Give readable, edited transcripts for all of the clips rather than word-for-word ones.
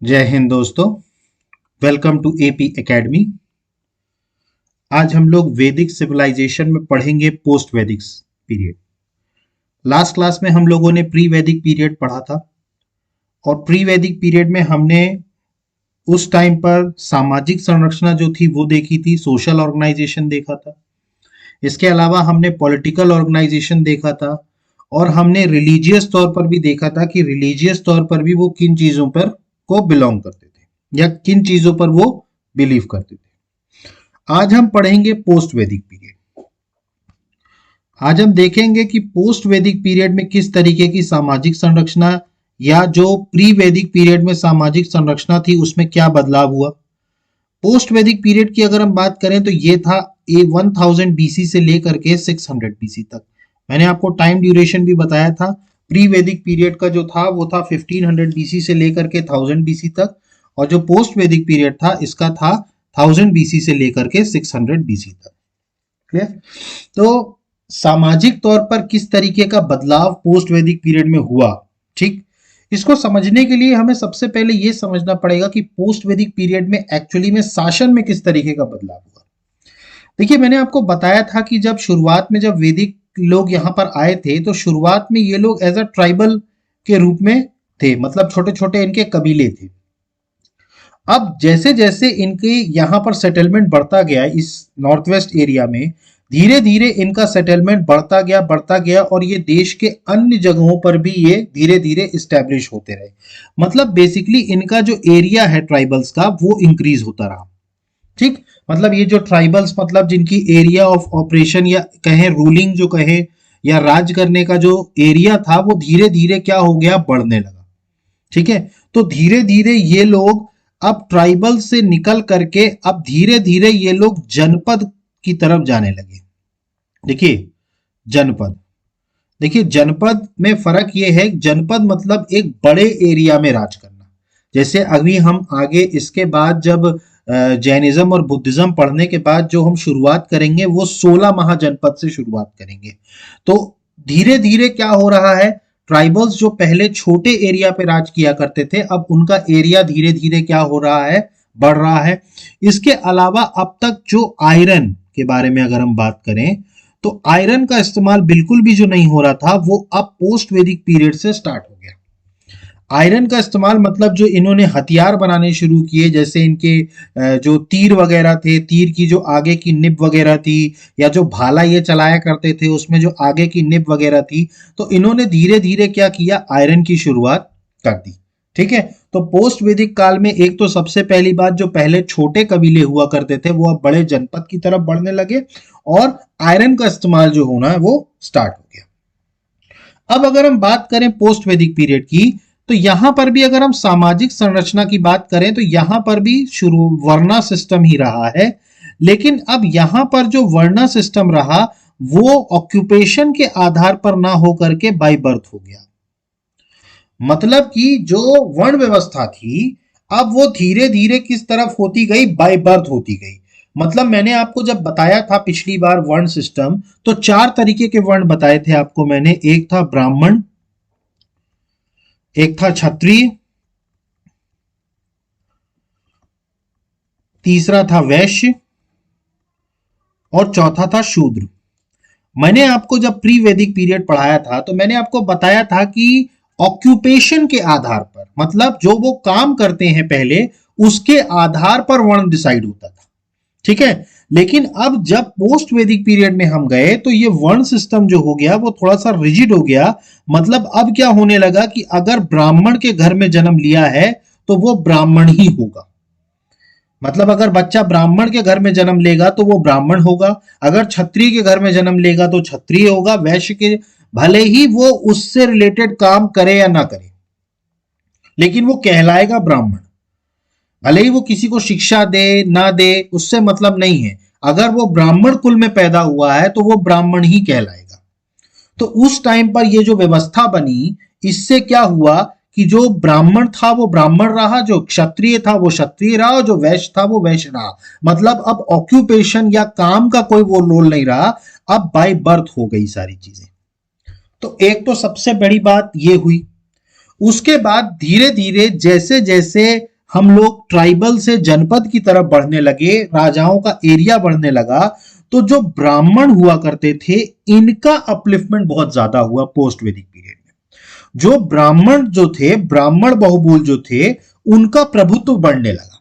जय हिंद दोस्तों। Welcome to AP academy. आज हम लोग वैदिक सिविलाइजेशन में पढ़ेंगे पोस्ट वैदिक पीरियड। लास्ट क्लास में हम लोगों ने प्री वैदिक पीरियड पढ़ा था और प्री वैदिक पीरियड में हमने उस टाइम पर सामाजिक संरचना जो थी वो देखी थी, सोशल ऑर्गेनाइजेशन देखा था। इसके अलावा हमने पॉलिटिकल ऑर्गेनाइजेशन देखा था और हमने रिलीजियस तौर पर भी देखा था कि रिलीजियस तौर पर भी वो किन चीजों पर को बिलोंग करते थे या किन चीजों पर वो बिलीव करते थे। आज हम पढ़ेंगे पोस्ट वैदिक पीरियड। आज हम देखेंगे कि पोस्ट वैदिक पीरियड में किस तरीके की सामाजिक संरचना या जो प्री वैदिक पीरियड में सामाजिक संरचना थी उसमें क्या बदलाव हुआ। पोस्ट वैदिक पीरियड की अगर हम बात करें तो ये था ए 1000 बीसी से लेकर के 600 बीसी तक। मैंने आपको टाइम ड्यूरेशन भी बताया था। प्री वैदिक पीरियड का जो था वो था 1500 बीसी से लेकर के 1000 बीसी तक और जो पोस्ट वैदिक पीरियड था इसका था 1000 बीसी से लेकर के 600 बीसी तक। क्लियर? तो सामाजिक तौर पर किस तरीके का बदलाव पोस्ट वैदिक पीरियड में हुआ, ठीक, इसको समझने के लिए हमें सबसे पहले यह समझना पड़ेगा कि पोस्ट वैदिक पीरियड में एक्चुअली में शासन में किस तरीके का बदलाव हुआ। देखिए, मैंने आपको बताया था कि जब शुरुआत में जब वैदिक लोग यहां पर आए थे तो शुरुआत में ये लोग एज अ ट्राइबल के रूप में थे, मतलब छोटे छोटे इनके कबीले थे। अब जैसे जैसे इनके यहां पर सेटलमेंट बढ़ता गया इस नॉर्थ वेस्ट एरिया में, धीरे धीरे इनका सेटलमेंट बढ़ता गया और ये देश के अन्य जगहों पर भी ये धीरे धीरे इस्टेब्लिश होते रहे। मतलब बेसिकली इनका जो एरिया है ट्राइबल्स का वो इंक्रीज होता रहा। ठीक, मतलब ये जो ट्राइबल्स मतलब जिनकी एरिया ऑफ ऑपरेशन या कहें रूलिंग जो कहें या राज करने का जो एरिया था वो धीरे धीरे क्या हो गया, बढ़ने लगा। ठीक है, तो धीरे धीरे ये लोग अब ट्राइबल से निकल करके अब धीरे धीरे ये लोग जनपद की तरफ जाने लगे। देखिए जनपद, देखिए जनपद में फर्क ये है, जनपद मतलब एक बड़े एरिया में राज करना। जैसे अभी हम आगे इसके बाद जब जैनिज्म और बुद्धिज्म पढ़ने के बाद जो हम शुरुआत करेंगे वो 16 महाजनपद से शुरुआत करेंगे। तो धीरे धीरे क्या हो रहा है, ट्राइबल्स जो पहले छोटे एरिया पे राज किया करते थे अब उनका एरिया धीरे धीरे क्या हो रहा है, बढ़ रहा है। इसके अलावा अब तक जो आयरन के बारे में अगर हम बात करें तो आयरन का इस्तेमाल बिल्कुल भी जो नहीं हो रहा था वो अब पोस्ट वैदिक पीरियड से स्टार्ट हो गया। आयरन का इस्तेमाल मतलब जो इन्होंने हथियार बनाने शुरू किए, जैसे इनके जो तीर वगैरह थे, तीर की जो आगे की निब वगैरह थी या जो भाला ये चलाया करते थे उसमें जो आगे की निब वगैरह थी, तो इन्होंने धीरे धीरे क्या किया, आयरन की शुरुआत कर दी। ठीक है, तो पोस्ट वैदिक काल में एक तो सबसे पहली बात जो पहले छोटे कबीले हुआ करते थे वो अब बड़े जनपद की तरफ बढ़ने लगे और आयरन का इस्तेमाल जो होना है वो स्टार्ट हो गया। अब अगर हम बात करें पोस्ट वैदिक पीरियड की तो यहां पर भी अगर हम सामाजिक संरचना की बात करें तो यहां पर भी शुरू वर्णा सिस्टम ही रहा है, लेकिन अब यहां पर जो वर्णा सिस्टम रहा वो ऑक्यूपेशन के आधार पर ना होकर के बाय बर्थ हो गया। मतलब कि जो वर्ण व्यवस्था थी अब वो धीरे धीरे किस तरफ होती गई, बाय बर्थ होती गई। मतलब मैंने आपको जब बताया था पिछली बार वर्ण सिस्टम तो 4 तरीके के वर्ण बताए थे आपको मैंने। एक था ब्राह्मण, एक था क्षत्रिय, तीसरा था वैश्य और चौथा था शूद्र। मैंने आपको जब प्री वैदिक पीरियड पढ़ाया था तो मैंने आपको बताया था कि ऑक्यूपेशन के आधार पर, मतलब जो वो काम करते हैं पहले उसके आधार पर वर्ण डिसाइड होता था। ठीक है, लेकिन अब जब पोस्ट वैदिक पीरियड में हम गए तो ये वर्ण सिस्टम जो हो गया वो थोड़ा सा रिजिड हो गया। मतलब अब क्या होने लगा कि अगर ब्राह्मण के घर में जन्म लिया है तो वो ब्राह्मण ही होगा। मतलब अगर बच्चा ब्राह्मण के घर में जन्म लेगा तो वो ब्राह्मण होगा, अगर क्षत्रिय के घर में जन्म लेगा तो क्षत्रिय होगा, वैश्य के भले ही वो उससे रिलेटेड काम करे या ना करे लेकिन वो कहलाएगा ब्राह्मण। भले ही वो किसी को शिक्षा दे ना दे उससे मतलब नहीं है, अगर वो ब्राह्मण कुल में पैदा हुआ है तो वो ब्राह्मण ही कहलाएगा। तो उस टाइम पर ये जो व्यवस्था बनी इससे क्या हुआ कि जो ब्राह्मण था वो ब्राह्मण रहा, जो क्षत्रिय था वो क्षत्रिय रहा और जो वैश्य था वो वैश्य रहा। मतलब अब ऑक्यूपेशन या काम का कोई वो रोल नहीं रहा, अब बाय बर्थ हो गई सारी चीजें। तो एक तो सबसे बड़ी बात ये हुई। उसके बाद धीरे धीरे जैसे जैसे हम लोग ट्राइबल से जनपद की तरफ बढ़ने लगे, राजाओं का एरिया बढ़ने लगा, तो जो ब्राह्मण हुआ करते थे इनका अपलिफ्टमेंट बहुत ज्यादा हुआ पोस्ट वैदिक पीरियड में। जो ब्राह्मण जो थे, ब्राह्मण बहुबूल जो थे, उनका प्रभुत्व बढ़ने लगा।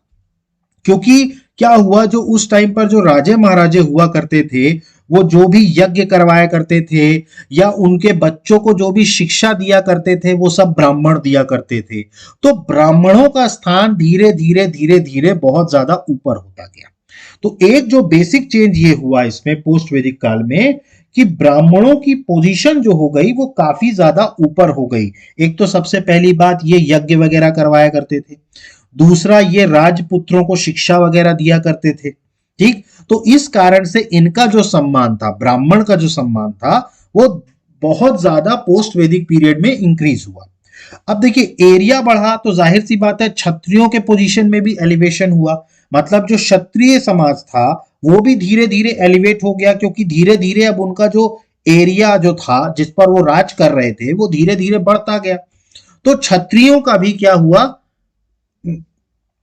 क्योंकि क्या हुआ, जो उस टाइम पर जो राजे महाराजे हुआ करते थे, वो जो भी यज्ञ करवाया करते थे या उनके बच्चों को जो भी शिक्षा दिया करते थे वो सब ब्राह्मण दिया करते थे। तो ब्राह्मणों का स्थान धीरे धीरे धीरे धीरे बहुत ज्यादा ऊपर होता गया। तो एक जो बेसिक चेंज ये हुआ इसमें पोस्ट वैदिक काल में कि ब्राह्मणों की पोजीशन जो हो गई वो काफी ज्यादा ऊपर हो गई। एक तो सबसे पहली बात, ये यज्ञ वगैरह करवाया करते थे। दूसरा, ये राजपुत्रों को शिक्षा वगैरह दिया करते थे। ठीक, तो इस कारण से इनका जो सम्मान था, ब्राह्मण का जो सम्मान था, वो बहुत ज्यादा पोस्ट वैदिक पीरियड में इंक्रीज हुआ। अब देखिए एरिया बढ़ा तो जाहिर सी बात है क्षत्रियों के पोजीशन में भी एलिवेशन हुआ। मतलब जो क्षत्रिय समाज था वो भी धीरे धीरे एलिवेट हो गया, क्योंकि धीरे धीरे अब उनका जो एरिया जो था जिस पर वो राज कर रहे थे वो धीरे धीरे बढ़ता गया। तो क्षत्रियों का भी क्या हुआ,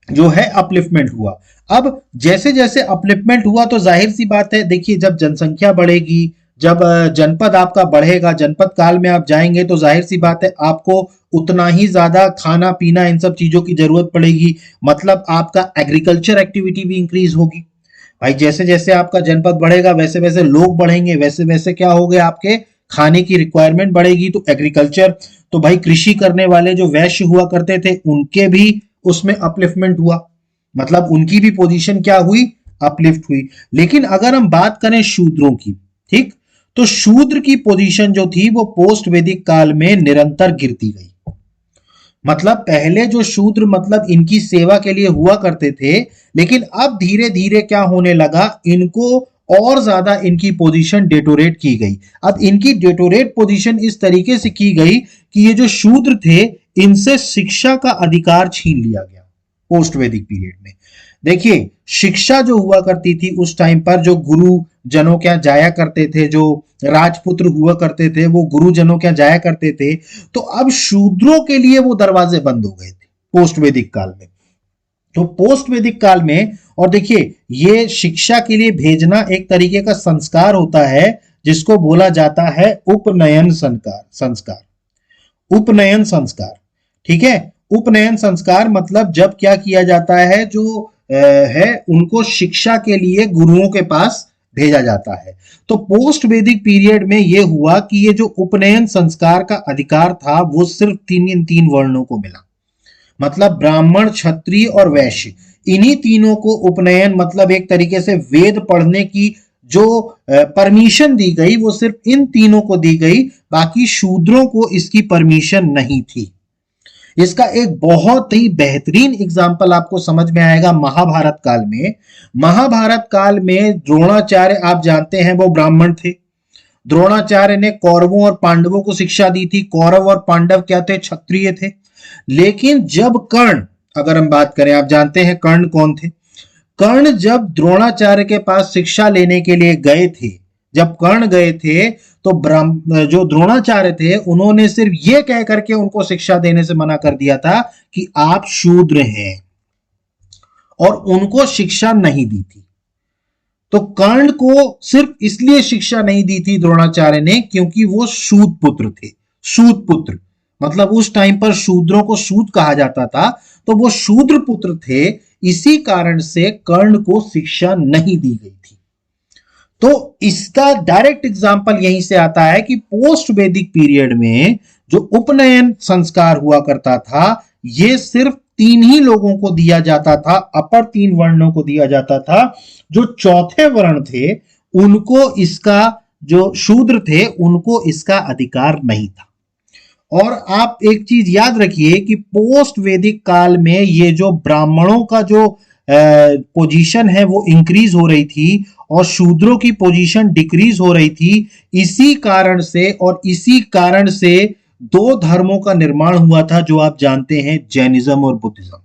जो है अपलिफ्टमेंट हुआ। अब जैसे जैसे अपलिफ्टमेंट हुआ तो जाहिर सी बात है, देखिए जब जनसंख्या बढ़ेगी, जब जनपद आपका बढ़ेगा, जनपद काल में आप जाएंगे तो जाहिर सी बात है आपको उतना ही ज्यादा खाना पीना इन सब चीजों की जरूरत पड़ेगी। मतलब आपका एग्रीकल्चर एक्टिविटी भी इंक्रीज होगी। भाई जैसे जैसे आपका जनपद बढ़ेगा वैसे वैसे लोग बढ़ेंगे, वैसे वैसे क्या हो गया, आपके खाने की रिक्वायरमेंट बढ़ेगी। तो एग्रीकल्चर, तो भाई कृषि करने वाले जो वैश्य हुआ करते थे उनके भी उसमें अपलिफ्टमेंट हुआ। मतलब उनकी भी पोजीशन क्या हुई, अपलिफ्ट हुई। लेकिन अगर हम बात करें शूद्रों की, ठीक, तो शूद्र की पोजीशन जो थी वो पोस्ट वैदिक काल में निरंतर गिरती गई। मतलब पहले जो शूद्र मतलब इनकी सेवा के लिए हुआ करते थे, लेकिन अब धीरे धीरे क्या होने लगा, इनको और ज्यादा इनकी पोजीशन डेटोरेट की गई। अब इनकी डेटोरेट पोजीशन इस तरीके से की गई कि ये जो शूद्र थे इनसे शिक्षा का अधिकार छीन लिया गया पोस्ट वैदिक पीरियड में। देखिए शिक्षा जो हुआ करती थी उस टाइम पर, जो गुरु जनों क्या जाया करते थे, जो राजपुत्र हुआ करते थे वो गुरुजनों क्या जाया करते थे, तो अब शूद्रों के लिए वो दरवाजे बंद हो गए थे पोस्ट वैदिक काल में। तो पोस्ट वैदिक काल में, और देखिए ये शिक्षा के लिए भेजना एक तरीके का संस्कार होता है जिसको बोला जाता है उपनयन संस्कार। उपनयन संस्कार, ठीक है। उपनयन संस्कार मतलब जब क्या किया जाता है, जो है उनको शिक्षा के लिए गुरुओं के पास भेजा जाता है। तो पोस्ट वैदिक पीरियड में यह हुआ कि ये जो उपनयन संस्कार का अधिकार था वो सिर्फ तीन वर्णों को मिला। मतलब ब्राह्मण, क्षत्रिय और वैश्य, इन्हीं तीनों को उपनयन मतलब एक तरीके से वेद पढ़ने की जो परमिशन दी गई वो सिर्फ इन तीनों को दी गई, बाकी शूद्रों को इसकी परमिशन नहीं थी। इसका एक बहुत ही बेहतरीन एग्जाम्पल आपको समझ में आएगा महाभारत काल में। महाभारत काल में द्रोणाचार्य आप जानते हैं वो ब्राह्मण थे। द्रोणाचार्य ने कौरवों और पांडवों को शिक्षा दी थी। कौरव और पांडव क्या थे, क्षत्रिय थे। लेकिन जब कर्ण, अगर हम बात करें, आप जानते हैं कर्ण कौन थे। कर्ण जब द्रोणाचार्य के पास शिक्षा लेने के लिए गए थे, जब कर्ण गए थे तो जो द्रोणाचार्य थे उन्होंने सिर्फ ये कह करके उनको शिक्षा देने से मना कर दिया था कि आप शूद्र हैं, और उनको शिक्षा नहीं दी थी। तो कर्ण को सिर्फ इसलिए शिक्षा नहीं दी थी द्रोणाचार्य ने क्योंकि वो सूत पुत्र थे। सूत पुत्र मतलब उस टाइम पर शूद्रों को सूत कहा जाता था, तो वो शूद्र पुत्र थे, इसी कारण से कर्ण को शिक्षा नहीं दी गई थी। तो इसका डायरेक्ट एग्जाम्पल यहीं से आता है कि पोस्ट वैदिक पीरियड में जो उपनयन संस्कार हुआ करता था ये सिर्फ तीन ही लोगों को दिया जाता था, अपर तीन वर्णों को दिया जाता था। जो चौथे वर्ण थे उनको इसका, जो शूद्र थे उनको इसका अधिकार नहीं था। और आप एक चीज याद रखिए कि पोस्ट वैदिक काल में ये जो ब्राह्मणों का जो पोजीशन है वो इंक्रीज हो रही थी और शूद्रों की पोजीशन डिक्रीज हो रही थी। इसी कारण से, और इसी कारण से दो धर्मों का निर्माण हुआ था जो आप जानते हैं, जैनिज्म और बुद्धिज्म।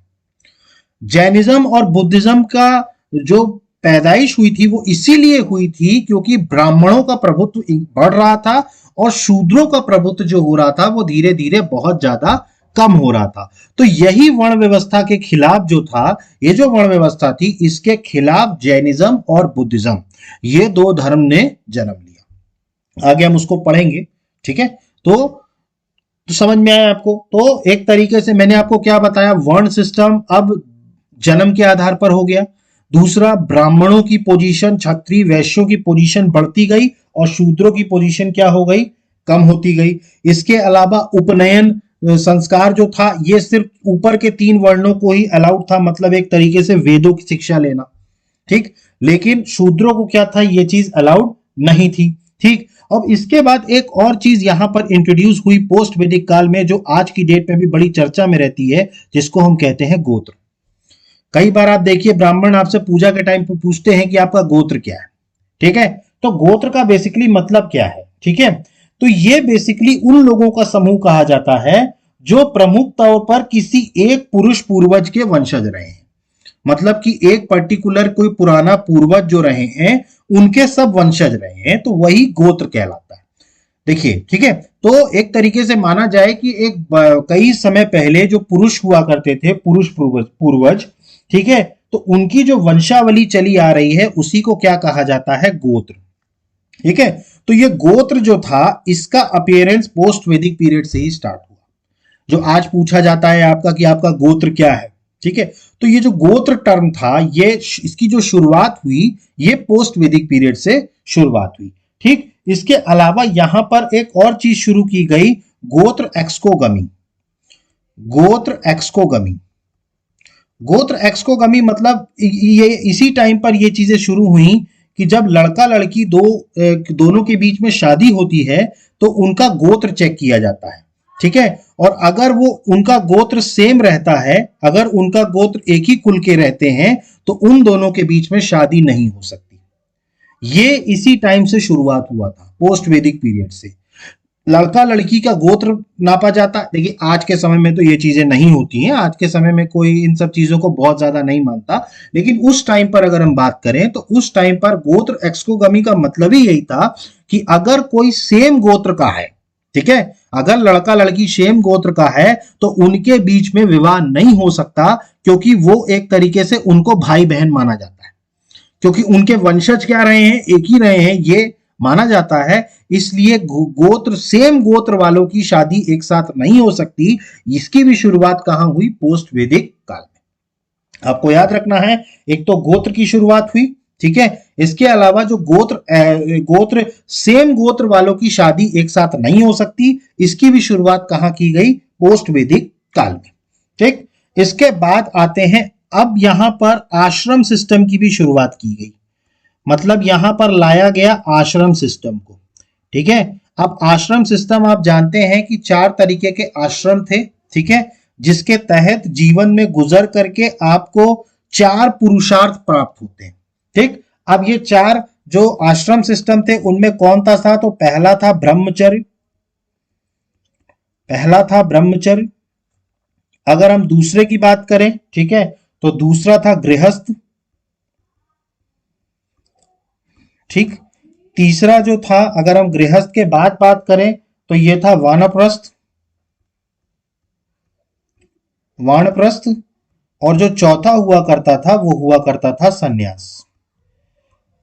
जैनिज्म और बुद्धिज्म का जो पैदाइश हुई थी वो इसीलिए हुई थी क्योंकि ब्राह्मणों का प्रभुत्व बढ़ रहा था और शूद्रों का प्रभुत्व जो हो रहा था वो धीरे धीरे बहुत ज्यादा कम हो रहा था। तो यही वर्ण व्यवस्था के खिलाफ जो था, ये जो वर्ण व्यवस्था थी, इसके खिलाफ जैनिज्म और बुद्धिज्म, ये दो धर्म ने जन्म लिया। आगे हम उसको पढ़ेंगे, ठीक है। तो समझ में आया आपको? तो एक तरीके से मैंने आपको क्या बताया, वर्ण सिस्टम अब जन्म के आधार पर हो गया। दूसरा, ब्राह्मणों की पोजीशन, क्षत्रिय वैश्यों की पोजीशन बढ़ती गई और शूद्रों की पोजीशन क्या हो गई, कम होती गई। इसके अलावा उपनयन संस्कार जो था, ये सिर्फ ऊपर के 3 वर्णों को ही अलाउड था, मतलब एक तरीके से वेदों की शिक्षा लेना, ठीक। लेकिन शूद्रों को क्या था, ये चीज अलाउड नहीं थी, ठीक। अब इसके बाद एक और चीज यहां पर इंट्रोड्यूस हुई पोस्ट वैदिक काल में, जो आज की डेट में भी बड़ी चर्चा में रहती है, जिसको हम कहते हैं गोत्र। कई बार आप देखिए, ब्राह्मण आपसे पूजा के टाइम पे पूछते हैं कि आपका गोत्र क्या है, ठीक है। तो गोत्र का बेसिकली मतलब क्या है, ठीक है। तो ये बेसिकली उन लोगों का समूह कहा जाता है जो प्रमुख तौर पर किसी एक पुरुष पूर्वज के वंशज रहे हैं। मतलब कि एक पर्टिकुलर कोई पुराना पूर्वज जो रहे हैं, उनके सब वंशज रहे हैं, तो वही गोत्र कहलाता है। देखिए, ठीक है। तो एक तरीके से माना जाए कि कई समय पहले जो पुरुष हुआ करते थे, पुरुष पूर्वज, ठीक है, तो उनकी जो वंशावली चली आ रही है, उसी को क्या कहा जाता है, गोत्र, ठीक है। तो ये गोत्र जो था, इसका अपीयरेंस पोस्ट वैदिक पीरियड से ही स्टार्ट हुआ। जो आज पूछा जाता है आपका कि आपका गोत्र क्या है, ठीक है। तो ये जो गोत्र टर्म था, ये इसकी जो शुरुआत हुई, ये पोस्ट वैदिक पीरियड से शुरुआत हुई, ठीक। इसके अलावा यहां पर एक और चीज शुरू की गई, गोत्र एक्सकोगमी। गोत्र एक्सकोगमी, गोत्र एक्सकोगमी मतलब ये इसी टाइम पर ये चीजें शुरू हुई कि जब लड़का लड़की दोनों के बीच में शादी होती है, तो उनका गोत्र चेक किया जाता है, ठीक है। और अगर वो उनका गोत्र सेम रहता है, अगर उनका गोत्र एक ही कुल के रहते हैं, तो उन दोनों के बीच में शादी नहीं हो सकती। ये इसी टाइम से शुरुआत हुआ था, पोस्ट वैदिक पीरियड से। लड़का लड़की का गोत्र नापा जाता। देखिए, आज के समय में तो ये चीजें नहीं होती हैं, आज के समय में कोई इन सब चीजों को बहुत ज्यादा नहीं मानता, लेकिन उस टाइम पर अगर हम बात करें, तो उस टाइम पर गोत्र एक्सकोगमी का मतलब ही यही था कि अगर कोई सेम गोत्र का है, ठीक है, अगर लड़का लड़की सेम गोत्र का है, तो उनके बीच में विवाह नहीं हो सकता, क्योंकि वो एक तरीके से उनको भाई बहन माना जाता है, क्योंकि उनके वंशज क्या रहे हैं, एक ही रहे हैं, ये माना जाता है। इसलिए गोत्र, सेम गोत्र वालों की शादी एक साथ नहीं हो सकती। इसकी भी शुरुआत कहां हुई, पोस्ट वैदिक काल में। आपको याद रखना है, एक तो गोत्र की शुरुआत हुई, ठीक है। इसके अलावा जो गोत्र सेम गोत्र वालों की शादी एक साथ नहीं हो सकती, इसकी भी शुरुआत कहां की गई, पोस्ट वैदिक काल में, ठीक। इसके बाद आते हैं, अब यहां पर आश्रम सिस्टम की भी शुरुआत की गई। मतलब यहां पर लाया गया आश्रम सिस्टम को, ठीक है। अब आश्रम सिस्टम आप जानते हैं कि 4 तरीके के आश्रम थे, ठीक है, जिसके तहत जीवन में गुजर करके आपको 4 पुरुषार्थ प्राप्त होते हैं, ठीक। अब ये 4 जो आश्रम सिस्टम थे, उनमें कौन था? तो पहला था ब्रह्मचर्य, अगर हम दूसरे की बात करें, ठीक है, तो दूसरा था गृहस्थ, ठीक। तीसरा जो था, अगर हम गृहस्थ के बाद बात करें, तो यह था वानप्रस्थ, और जो चौथा हुआ करता था, वो हुआ करता था सन्यास।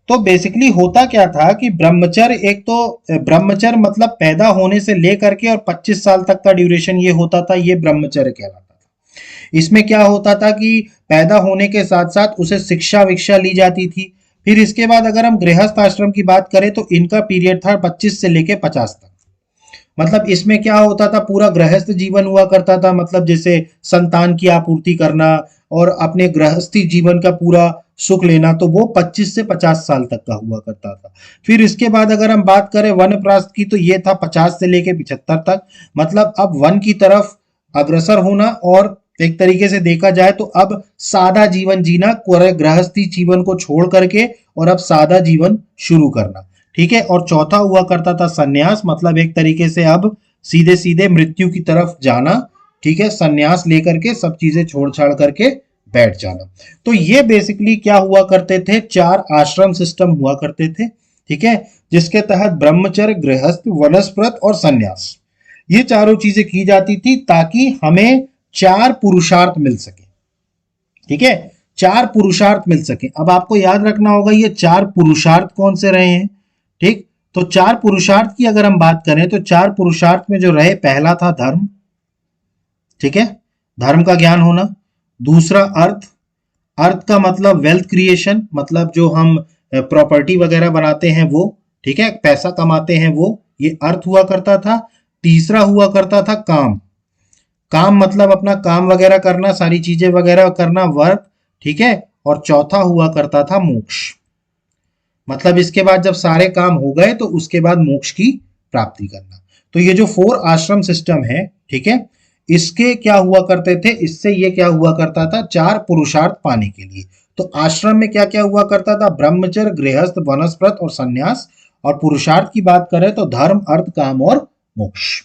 तो बेसिकली होता क्या था कि ब्रह्मचर्य मतलब पैदा होने से लेकर के और 25 साल तक का ड्यूरेशन ये होता था, ये ब्रह्मचर्य कहलाता था। इसमें क्या होता था कि पैदा होने के साथ साथ उसे शिक्षा विक्षा ली जाती थी। फिर इसके बाद अगर हम गृहस्थ आश्रम की बात करें, तो इनका पीरियड था 25 से लेके 50 तक। मतलब इसमें क्या होता था, पूरा गृहस्थ जीवन हुआ करता था, मतलब जैसे संतान की आपूर्ति करना और अपने गृहस्थी जीवन का पूरा सुख लेना, तो वो 25 से 50 साल तक का हुआ करता था। फिर इसके बाद अगर हम बात करें वनप्रस्थ की, तो ये था 50 से लेके 75 तक। मतलब अब वन की तरफ अग्रसर होना, और एक तरीके से देखा जाए तो अब सादा जीवन जीना, गृहस्थी जीवन को छोड़ करके और अब सादा जीवन शुरू करना, ठीक है। और चौथा हुआ करता था सन्यास, मतलब एक तरीके से अब सीधे सीधे मृत्यु की तरफ जाना, ठीक है, सन्यास लेकर के सब चीजें छोड़ छाड़ करके बैठ जाना। तो ये बेसिकली क्या हुआ करते थे, 4 आश्रम सिस्टम हुआ करते थे, ठीक है, जिसके तहत ब्रह्मचर्य, गृहस्थ, वनस्पत और सन्यास, ये चारों चीजें की जाती थी ताकि हमें 4 पुरुषार्थ मिल सके। ठीक है, 4 पुरुषार्थ मिल सके। अब आपको याद रखना होगा ये 4 पुरुषार्थ कौन से रहे हैं। ठीक, तो 4 पुरुषार्थ की अगर हम बात करें तो 4 पुरुषार्थ में जो रहे, पहला था धर्म। ठीक है, धर्म का ज्ञान होना। दूसरा अर्थ, अर्थ का मतलब वेल्थ क्रिएशन, मतलब जो हम प्रॉपर्टी वगैरह बनाते हैं वो, ठीक है, पैसा कमाते हैं वो, ये अर्थ हुआ करता था। तीसरा हुआ करता था काम। काम मतलब अपना काम वगैरह करना, सारी चीजें वगैरह करना, वर्क। ठीक है, और चौथा हुआ करता था मोक्ष, मतलब इसके बाद जब सारे काम हो गए तो उसके बाद मोक्ष की प्राप्ति करना। तो ये जो 4 आश्रम सिस्टम है, ठीक है, इसके क्या हुआ करते थे, इससे ये क्या हुआ करता था, 4 पुरुषार्थ पाने के लिए। तो आश्रम में क्या क्या हुआ करता था, ब्रह्मचर्य, गृहस्थ, वनस्पत और सन्यास। और पुरुषार्थ की बात करें तो धर्म, अर्थ, काम और मोक्ष।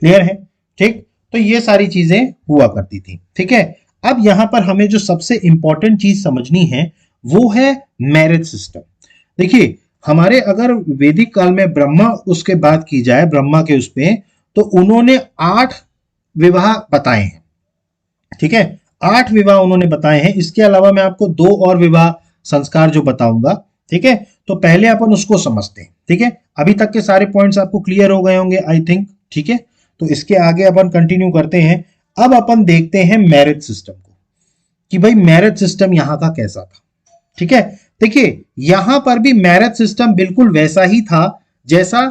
क्लियर है। ठीक, तो ये सारी चीजें हुआ करती थी। ठीक है, अब यहां पर हमें जो सबसे इंपॉर्टेंट चीज समझनी है वो है मैरिज सिस्टम। देखिए, हमारे अगर वैदिक काल में ब्रह्मा उसके बात की जाए, ब्रह्मा के उसमें, तो उन्होंने 8 विवाह बताए हैं। ठीक है, 8 विवाह उन्होंने बताए हैं। इसके अलावा मैं आपको 2 और विवाह संस्कार जो बताऊंगा। ठीक है, तो पहले अपन उसको समझते हैं। ठीक है, अभी तक के सारे पॉइंट्स आपको क्लियर हो गए होंगे आई थिंक। ठीक है, तो इसके आगे अपन कंटिन्यू करते हैं। अब अपन देखते हैं मैरिज सिस्टम को, कि भाई मैरिज सिस्टम यहां का कैसा था। ठीक है, देखिए यहां पर भी मैरिज सिस्टम बिल्कुल वैसा ही था जैसा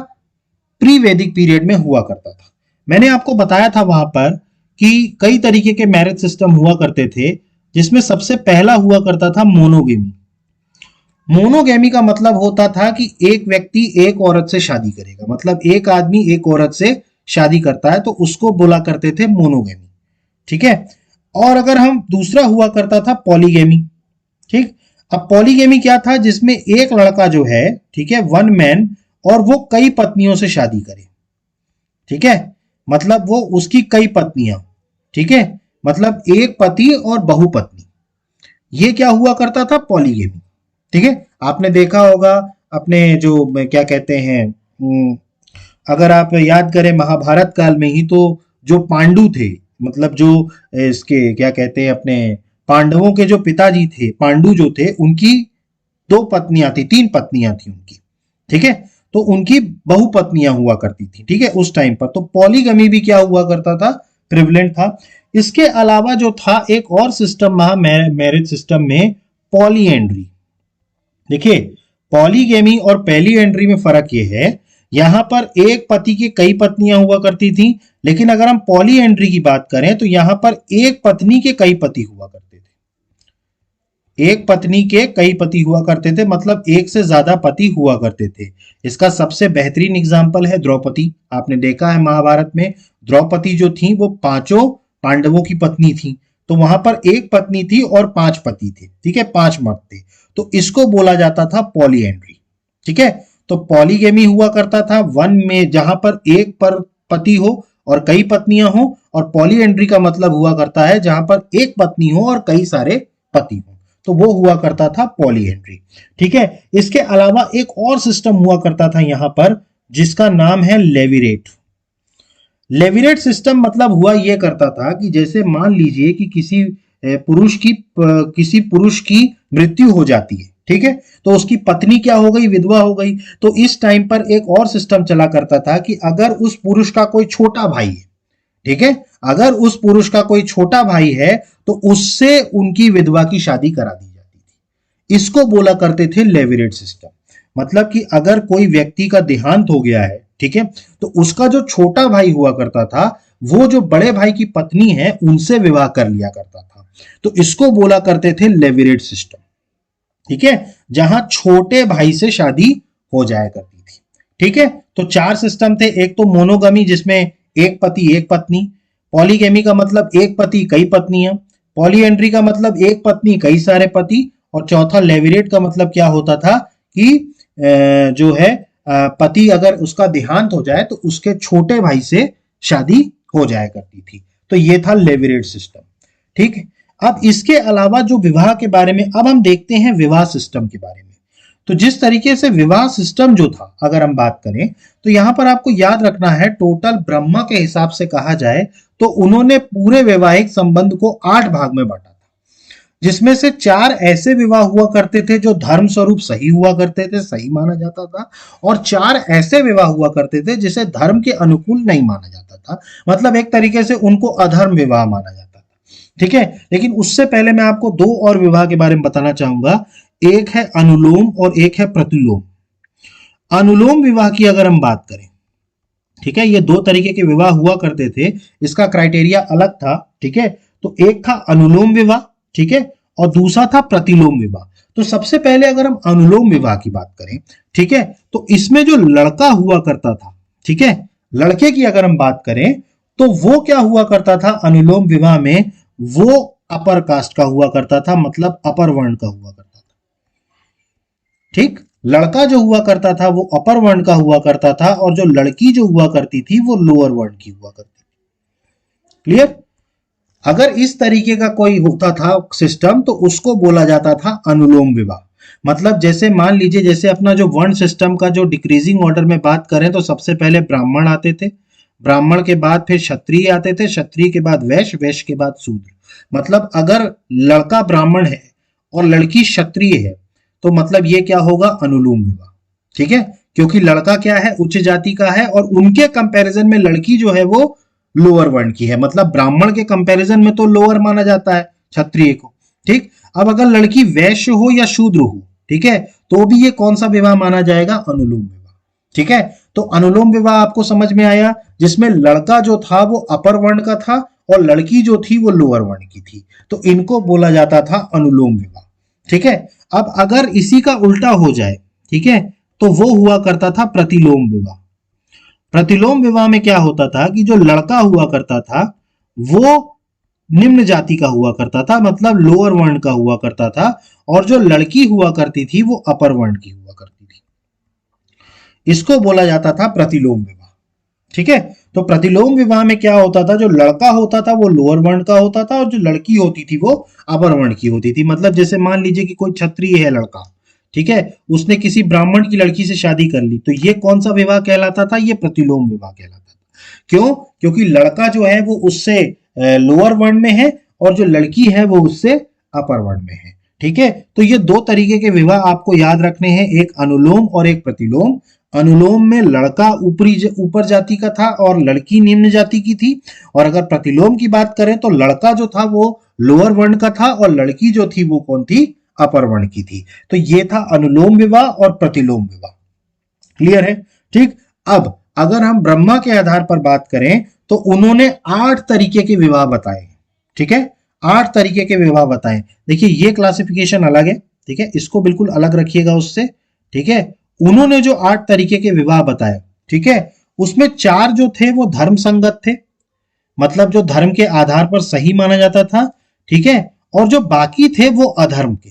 प्री वैदिक पीरियड में हुआ करता था। मैंने आपको बताया था वहां पर कि कई तरीके के मैरिज सिस्टम हुआ करते थे, जिसमें सबसे पहला हुआ करता था मोनोगेमी। मोनोगेमी का मतलब होता था कि एक व्यक्ति एक औरत से शादी करेगा, मतलब एक आदमी एक औरत से शादी करता है, तो उसको बोला करते थे मोनोगेमी। ठीक है, और अगर हम दूसरा हुआ करता था पॉलीगेमी। ठीक, अब पॉलीगेमी क्या था, जिसमें एक लड़का जो है, ठीक है, वन मैन, और वो कई पत्नियों से शादी करे। ठीक है, मतलब वो उसकी कई पत्नियां। ठीक है, मतलब एक पति और बहुपत्नी, ये क्या हुआ करता था, पॉलीगेमी। ठीक है, आपने देखा होगा अपने जो क्या कहते हैं, अगर आप याद करें महाभारत काल में ही, तो जो पांडु थे, मतलब जो इसके क्या कहते हैं, अपने पांडवों के जो पिताजी थे, पांडु जो थे, उनकी 2 पत्नियां थी, 3 पत्नियां थी उनकी। ठीक है, तो उनकी बहुपत्नियां हुआ करती थी। ठीक है, उस टाइम पर तो पॉलीगमी भी क्या हुआ करता था, प्रिवलेंट था। इसके अलावा जो था एक और सिस्टम वहां मैरिज सिस्टम में, पॉलीएंड्री। देखिए, पॉलीगेमी और पॉलीएंड्री में फर्क ये है, यहां पर एक पति की कई पत्नियां हुआ करती थी, लेकिन अगर हम पॉलीएंड्री की बात करें तो यहां पर एक पत्नी के कई पति हुआ करते थे। एक पत्नी के कई पति हुआ करते थे, मतलब एक से ज्यादा पति हुआ करते थे। इसका सबसे बेहतरीन एग्जाम्पल है द्रौपदी। आपने देखा है महाभारत में, द्रौपदी जो थी वो 5 पांडवों की पत्नी थी, तो वहां पर एक पत्नी थी और 5 पति थे। ठीक है, 5 मर्द थे, तो इसको बोला जाता था पॉलीएंड्री। ठीक है, तो पॉलीगेमी हुआ करता था वन में, जहां पर एक पर पति हो और कई पत्नियां हो, और पॉलीएंड्री का मतलब हुआ करता है जहां पर एक पत्नी हो और कई सारे पति हो, तो वो हुआ करता था पॉलीएंड्री। ठीक है, इसके अलावा एक और सिस्टम हुआ करता था यहां पर, जिसका नाम है लेविरेट। लेविरेट सिस्टम मतलब हुआ ये करता था कि जैसे मान लीजिए कि किसी पुरुष की मृत्यु हो जाती है। ठीक है, तो उसकी पत्नी क्या हो गई, विधवा हो गई। तो इस टाइम पर एक और सिस्टम चला करता था कि अगर उस पुरुष का कोई छोटा भाई है, ठीक है, अगर उस पुरुष का कोई छोटा भाई है, तो उससे उनकी विधवा की शादी करा दी जाती थी। इसको बोला करते थे लेविरेट सिस्टम। मतलब कि अगर कोई व्यक्ति का देहांत हो गया है, ठीक है, तो उसका जो छोटा भाई हुआ करता था, वो जो बड़े भाई की पत्नी है उनसे विवाह कर लिया करता था। तो इसको बोला करते थे लेविरेट सिस्टम। ठीक है, जहां छोटे भाई से शादी हो जाया करती थी। ठीक है, तो 4 सिस्टम थे। एक तो मोनोगमी, जिसमें एक पति एक पत्नी। पॉलीगेमी का मतलब एक पति कई पत्नियां। पॉलीएंड्री का मतलब एक पत्नी कई सारे पति। और चौथा लेविरेट का मतलब क्या होता था कि जो है पति अगर उसका देहांत हो जाए तो उसके छोटे भाई से शादी हो जाया करती थी। तो ये था लेविरेट सिस्टम। ठीक है, अब इसके अलावा जो विवाह के बारे में, अब हम देखते हैं विवाह सिस्टम के बारे में। तो जिस तरीके से विवाह सिस्टम जो था अगर हम बात करें तो यहां पर आपको याद रखना है, टोटल ब्रह्मा के हिसाब से कहा जाए तो उन्होंने पूरे वैवाहिक संबंध को 8 भाग में बांटा था, जिसमें से 4 ऐसे विवाह हुआ करते थे जो धर्म स्वरूप सही हुआ करते थे, सही माना जाता था, और 4 ऐसे विवाह हुआ करते थे जिसे धर्म के अनुकूल नहीं माना जाता था, मतलब एक तरीके से उनको अधर्म विवाह माना जाता था। ठीक है, लेकिन उससे पहले मैं आपको 2 और विवाह के बारे में बताना चाहूंगा। एक है अनुलोम और एक है प्रतिलोम। अनुलोम विवाह की अगर हम बात करें, ठीक है, ये 2 तरीके के विवाह हुआ करते थे, इसका क्राइटेरिया अलग था। ठीक है, तो एक था अनुलोम विवाह, ठीक है, और दूसरा था प्रतिलोम विवाह। तो सबसे पहले अगर हम अनुलोम विवाह की बात करें, ठीक है, तो इसमें जो लड़का हुआ करता था, ठीक है, लड़के की अगर हम बात करें तो वो क्या हुआ करता था अनुलोम विवाह में, वो अपर कास्ट का हुआ करता था, मतलब अपर वर्ण का हुआ करता था। ठीक, लड़का जो हुआ करता था वो अपर वर्ण का हुआ करता था, और जो लड़की जो हुआ करती थी वो लोअर वर्ण की हुआ करती थी। क्लियर? अगर इस तरीके का कोई होता था सिस्टम तो उसको बोला जाता था अनुलोम विवाह। मतलब जैसे मान लीजिए, जैसे अपना जो वर्ण सिस्टम का जो डिक्रीजिंग ऑर्डर में बात करें तो सबसे पहले ब्राह्मण आते थे, ब्राह्मण के बाद फिर क्षत्रिय आते थे, क्षत्रिय के बाद वैश्य, वैश्य के बाद शूद्र। मतलब अगर लड़का ब्राह्मण है और लड़की क्षत्रिय है तो मतलब ये क्या होगा, अनुलोम विवाह। ठीक है, क्योंकि लड़का क्या है, उच्च जाति का है, और उनके कंपैरिजन में लड़की जो है वो लोअर वर्ण की है, मतलब ब्राह्मण के कंपैरिजन में तो लोअर माना जाता है क्षत्रिय को। ठीक, अब अगर लड़की वैश्य हो या शूद्र हो, ठीक है, तो भी ये कौन सा विवाह माना जाएगा, अनुलोम विवाह। ठीक है, तो अनुलोम विवाह आपको समझ में आया, जिसमें लड़का जो था वो अपर वर्ण का था और लड़की जो थी वो लोअर वर्ण की थी, तो इनको बोला जाता था अनुलोम विवाह। ठीक है, अब अगर इसी का उल्टा हो जाए, ठीक है, तो वो हुआ करता था प्रतिलोम विवाह। प्रतिलोम विवाह में क्या होता था कि जो लड़का हुआ करता था वो निम्न जाति का हुआ करता था, मतलब लोअर वर्ण का हुआ करता था, और जो लड़की हुआ करती थी वो अपर वर्ण की हुआ करती थी। इसको बोला जाता था प्रतिलोम विवाह। ठीक है, तो प्रतिलोम विवाह में क्या होता था, जो लड़का होता था वो लोअर वर्ण का होता था और जो लड़की होती थी वो अपर वर्ण की होती थी। मतलब जैसे मान लीजिए कि कोई क्षत्रिय है लड़का, ठीक है, उसने किसी ब्राह्मण की लड़की से शादी कर ली, तो ये कौन सा विवाह कहलाता था, ये प्रतिलोम विवाह कहलाता था। क्यों? क्योंकि लड़का जो है वो उससे लोअर वर्ण में है और जो लड़की है वो उससे अपर वर्ण में है। ठीक है, तो ये 2 तरीके के विवाह आपको याद रखने हैं, एक अनुलोम और एक प्रतिलोम। अनुलोम में लड़का ऊपर जाति का था और लड़की निम्न जाति की थी, और अगर प्रतिलोम की बात करें तो लड़का जो था वो लोअर वर्ण का था और लड़की जो थी वो कौन थी, अपर वर्ण की थी। तो ये था अनुलोम विवाह और प्रतिलोम विवाह। क्लियर है? ठीक, अब अगर हम ब्रह्मा के आधार पर बात करें तो उन्होंने 8 तरीके के विवाह बताए। ठीक है, 8 तरीके के विवाह बताए। देखिए ये क्लासिफिकेशन अलग है, ठीक है, इसको बिल्कुल अलग रखिएगा उससे। ठीक है, उन्होंने जो 8 तरीके के विवाह बताए, ठीक है, उसमें 4 जो थे वो धर्म संगत थे, मतलब जो धर्म के आधार पर सही माना जाता था। ठीक है, और जो बाकी थे वो अधर्म के।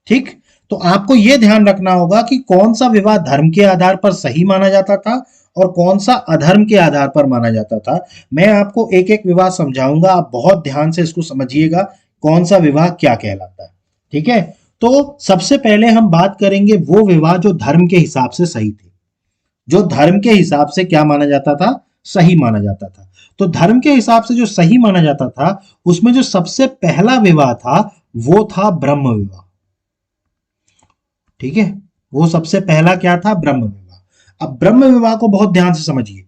ठीक, तो आपको यह ध्यान रखना होगा कि कौन सा विवाह धर्म के आधार पर सही माना जाता था और कौन सा अधर्म के आधार पर माना जाता था। मैं आपको एक एक विवाह समझाऊंगा, आप बहुत ध्यान से इसको समझिएगा कौन सा विवाह क्या कहलाता है। ठीक है, तो सबसे पहले हम बात करेंगे वो विवाह जो धर्म के हिसाब से सही थे, जो धर्म के हिसाब से क्या माना जाता था, सही माना जाता था। तो धर्म के हिसाब से जो सही माना जाता था उसमें जो सबसे पहला विवाह था वो था ब्रह्म विवाह। ठीक है, वो सबसे पहला क्या था, ब्रह्म विवाह। अब ब्रह्म विवाह को बहुत ध्यान से समझिए।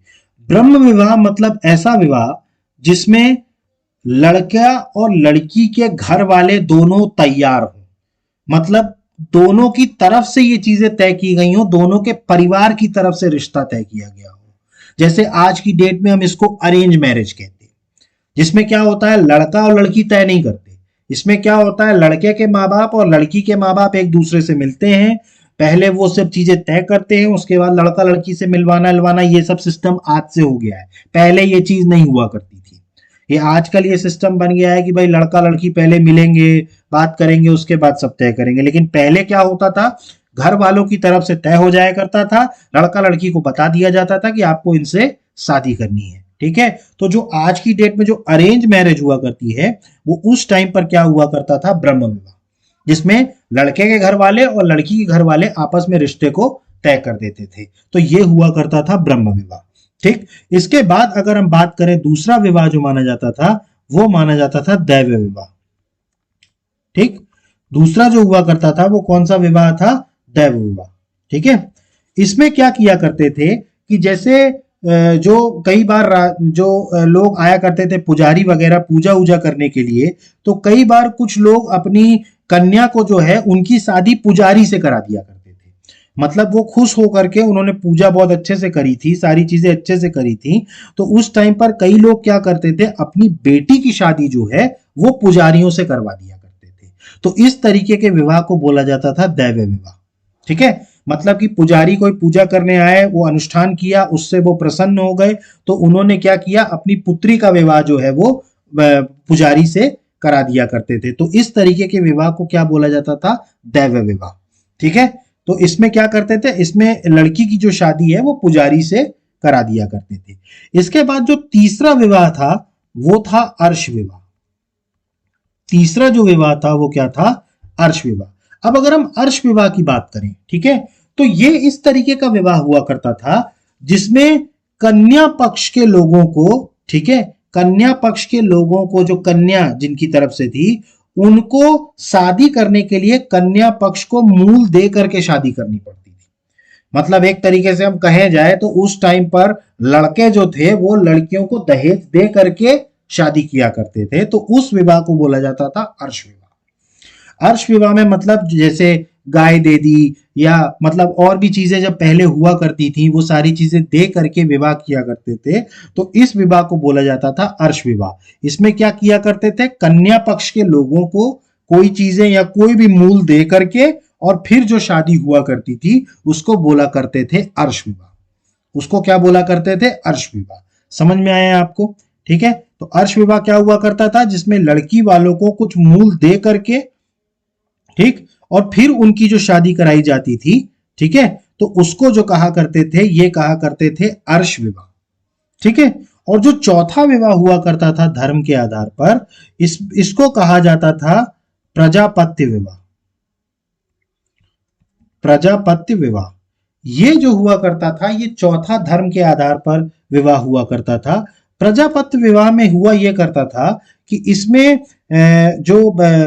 ब्रह्म विवाह मतलब ऐसा विवाह जिसमें लड़का और लड़की के घर वाले दोनों तैयार हो, मतलब दोनों की तरफ से ये चीजें तय की गई हो, दोनों के परिवार की तरफ से रिश्ता तय किया गया हो। जैसे आज की डेट में हम इसको अरेंज मैरिज कहते हैं, जिसमें क्या होता है, लड़का और लड़की तय नहीं करते। इसमें क्या होता है, लड़के के माँ बाप और लड़की के माँ बाप एक दूसरे से मिलते हैं, पहले वो सब चीजें तय करते हैं, उसके बाद लड़का लड़की से मिलवाना ये सब सिस्टम आज से हो गया है। पहले ये चीज नहीं हुआ करती थी। ये आजकल ये सिस्टम बन गया है कि भाई लड़का लड़की पहले मिलेंगे, बात करेंगे, उसके बाद सब तय करेंगे। लेकिन पहले क्या होता था, घर वालों की तरफ से तय हो जाया करता था, लड़का लड़की को बता दिया जाता था कि आपको इनसे शादी करनी है। ठीक है, तो जो आज की डेट में जो अरेंज मैरिज हुआ करती है वो उस टाइम पर क्या हुआ करता था, ब्रह्म विवाह। जिसमें लड़के के घर वाले और लड़की के घर वाले आपस में रिश्ते को तय कर देते थे। तो ये हुआ करता था ब्रह्म विवाह। ठीक, इसके बाद अगर हम बात करें दूसरा विवाह जो माना जाता था, वो माना जाता था दैव विवाह। ठीक, दूसरा जो हुआ करता था वो कौन सा विवाह था? दैव विवाह। ठीक है, इसमें क्या किया करते थे कि जैसे जो कई बार जो लोग आया करते थे पुजारी वगैरह पूजा वूजा करने के लिए, तो कई बार कुछ लोग अपनी कन्या को जो है उनकी शादी पुजारी से करा दिया करते थे। मतलब वो खुश होकर के, उन्होंने पूजा बहुत अच्छे से करी थी, सारी चीजें अच्छे से करी थी, तो उस टाइम पर कई लोग क्या करते थे, अपनी बेटी की शादी जो है वो पुजारियों से करवा दिया करते थे। तो इस तरीके के विवाह को बोला जाता था दैव विवाह। ठीक है, मतलब कि पुजारी कोई पूजा करने आए, वो अनुष्ठान किया, उससे वो प्रसन्न हो गए, तो उन्होंने क्या किया, अपनी पुत्री का विवाह जो है वो पुजारी से करा दिया करते थे। तो इस तरीके के विवाह को क्या बोला जाता था? दैव विवाह। ठीक है, तो इसमें क्या करते थे, इसमें लड़की की जो शादी है वो पुजारी से करा दिया करते थे। इसके बाद जो तीसरा विवाह था वो था अर्श विवाह। तीसरा जो विवाह था वो क्या था? अर्श विवाह। अब अगर हम अर्श विवाह की बात करें, ठीक है, तो ये इस तरीके का विवाह हुआ करता था जिसमें कन्या पक्ष के लोगों को, ठीक है, कन्या पक्ष के लोगों को, जो कन्या जिनकी तरफ से थी, उनको शादी करने के लिए कन्या पक्ष को मूल दे करके शादी करनी पड़ती थी। मतलब एक तरीके से हम कहे जाए तो उस टाइम पर लड़के जो थे वो लड़कियों को दहेज दे करके शादी किया करते थे। तो उस विवाह को बोला जाता था अर्श विवाह। अर्श विवाह में मतलब जैसे गाय दे दी, या मतलब और भी चीजें जब पहले हुआ करती थी वो सारी चीजें दे करके विवाह किया करते थे, तो इस विवाह को बोला जाता था अर्श विवाह। इसमें क्या किया करते थे, कन्या पक्ष के लोगों को कोई चीजें या कोई भी मूल दे करके और फिर जो शादी हुआ करती थी उसको बोला करते थे अर्श विवाह। उसको क्या बोला करते थे? अर्श विवाह। समझ में आया आपको? ठीक है, तो अर्श विवाह क्या हुआ करता था, जिसमें लड़की वालों को कुछ मूल दे करके, ठीक, और फिर उनकी जो शादी कराई जाती थी, ठीक है, तो उसको जो कहा करते थे, ये कहा करते थे अर्श विवाह। ठीक है, और जो चौथा विवाह हुआ करता था धर्म के आधार पर, इसको कहा जाता था प्रजापत्य विवाह। प्रजापत्य विवाह ये जो हुआ करता था, ये चौथा धर्म के आधार पर विवाह हुआ करता था। प्रजापत्य विवाह में हुआ ये करता था कि इसमें जो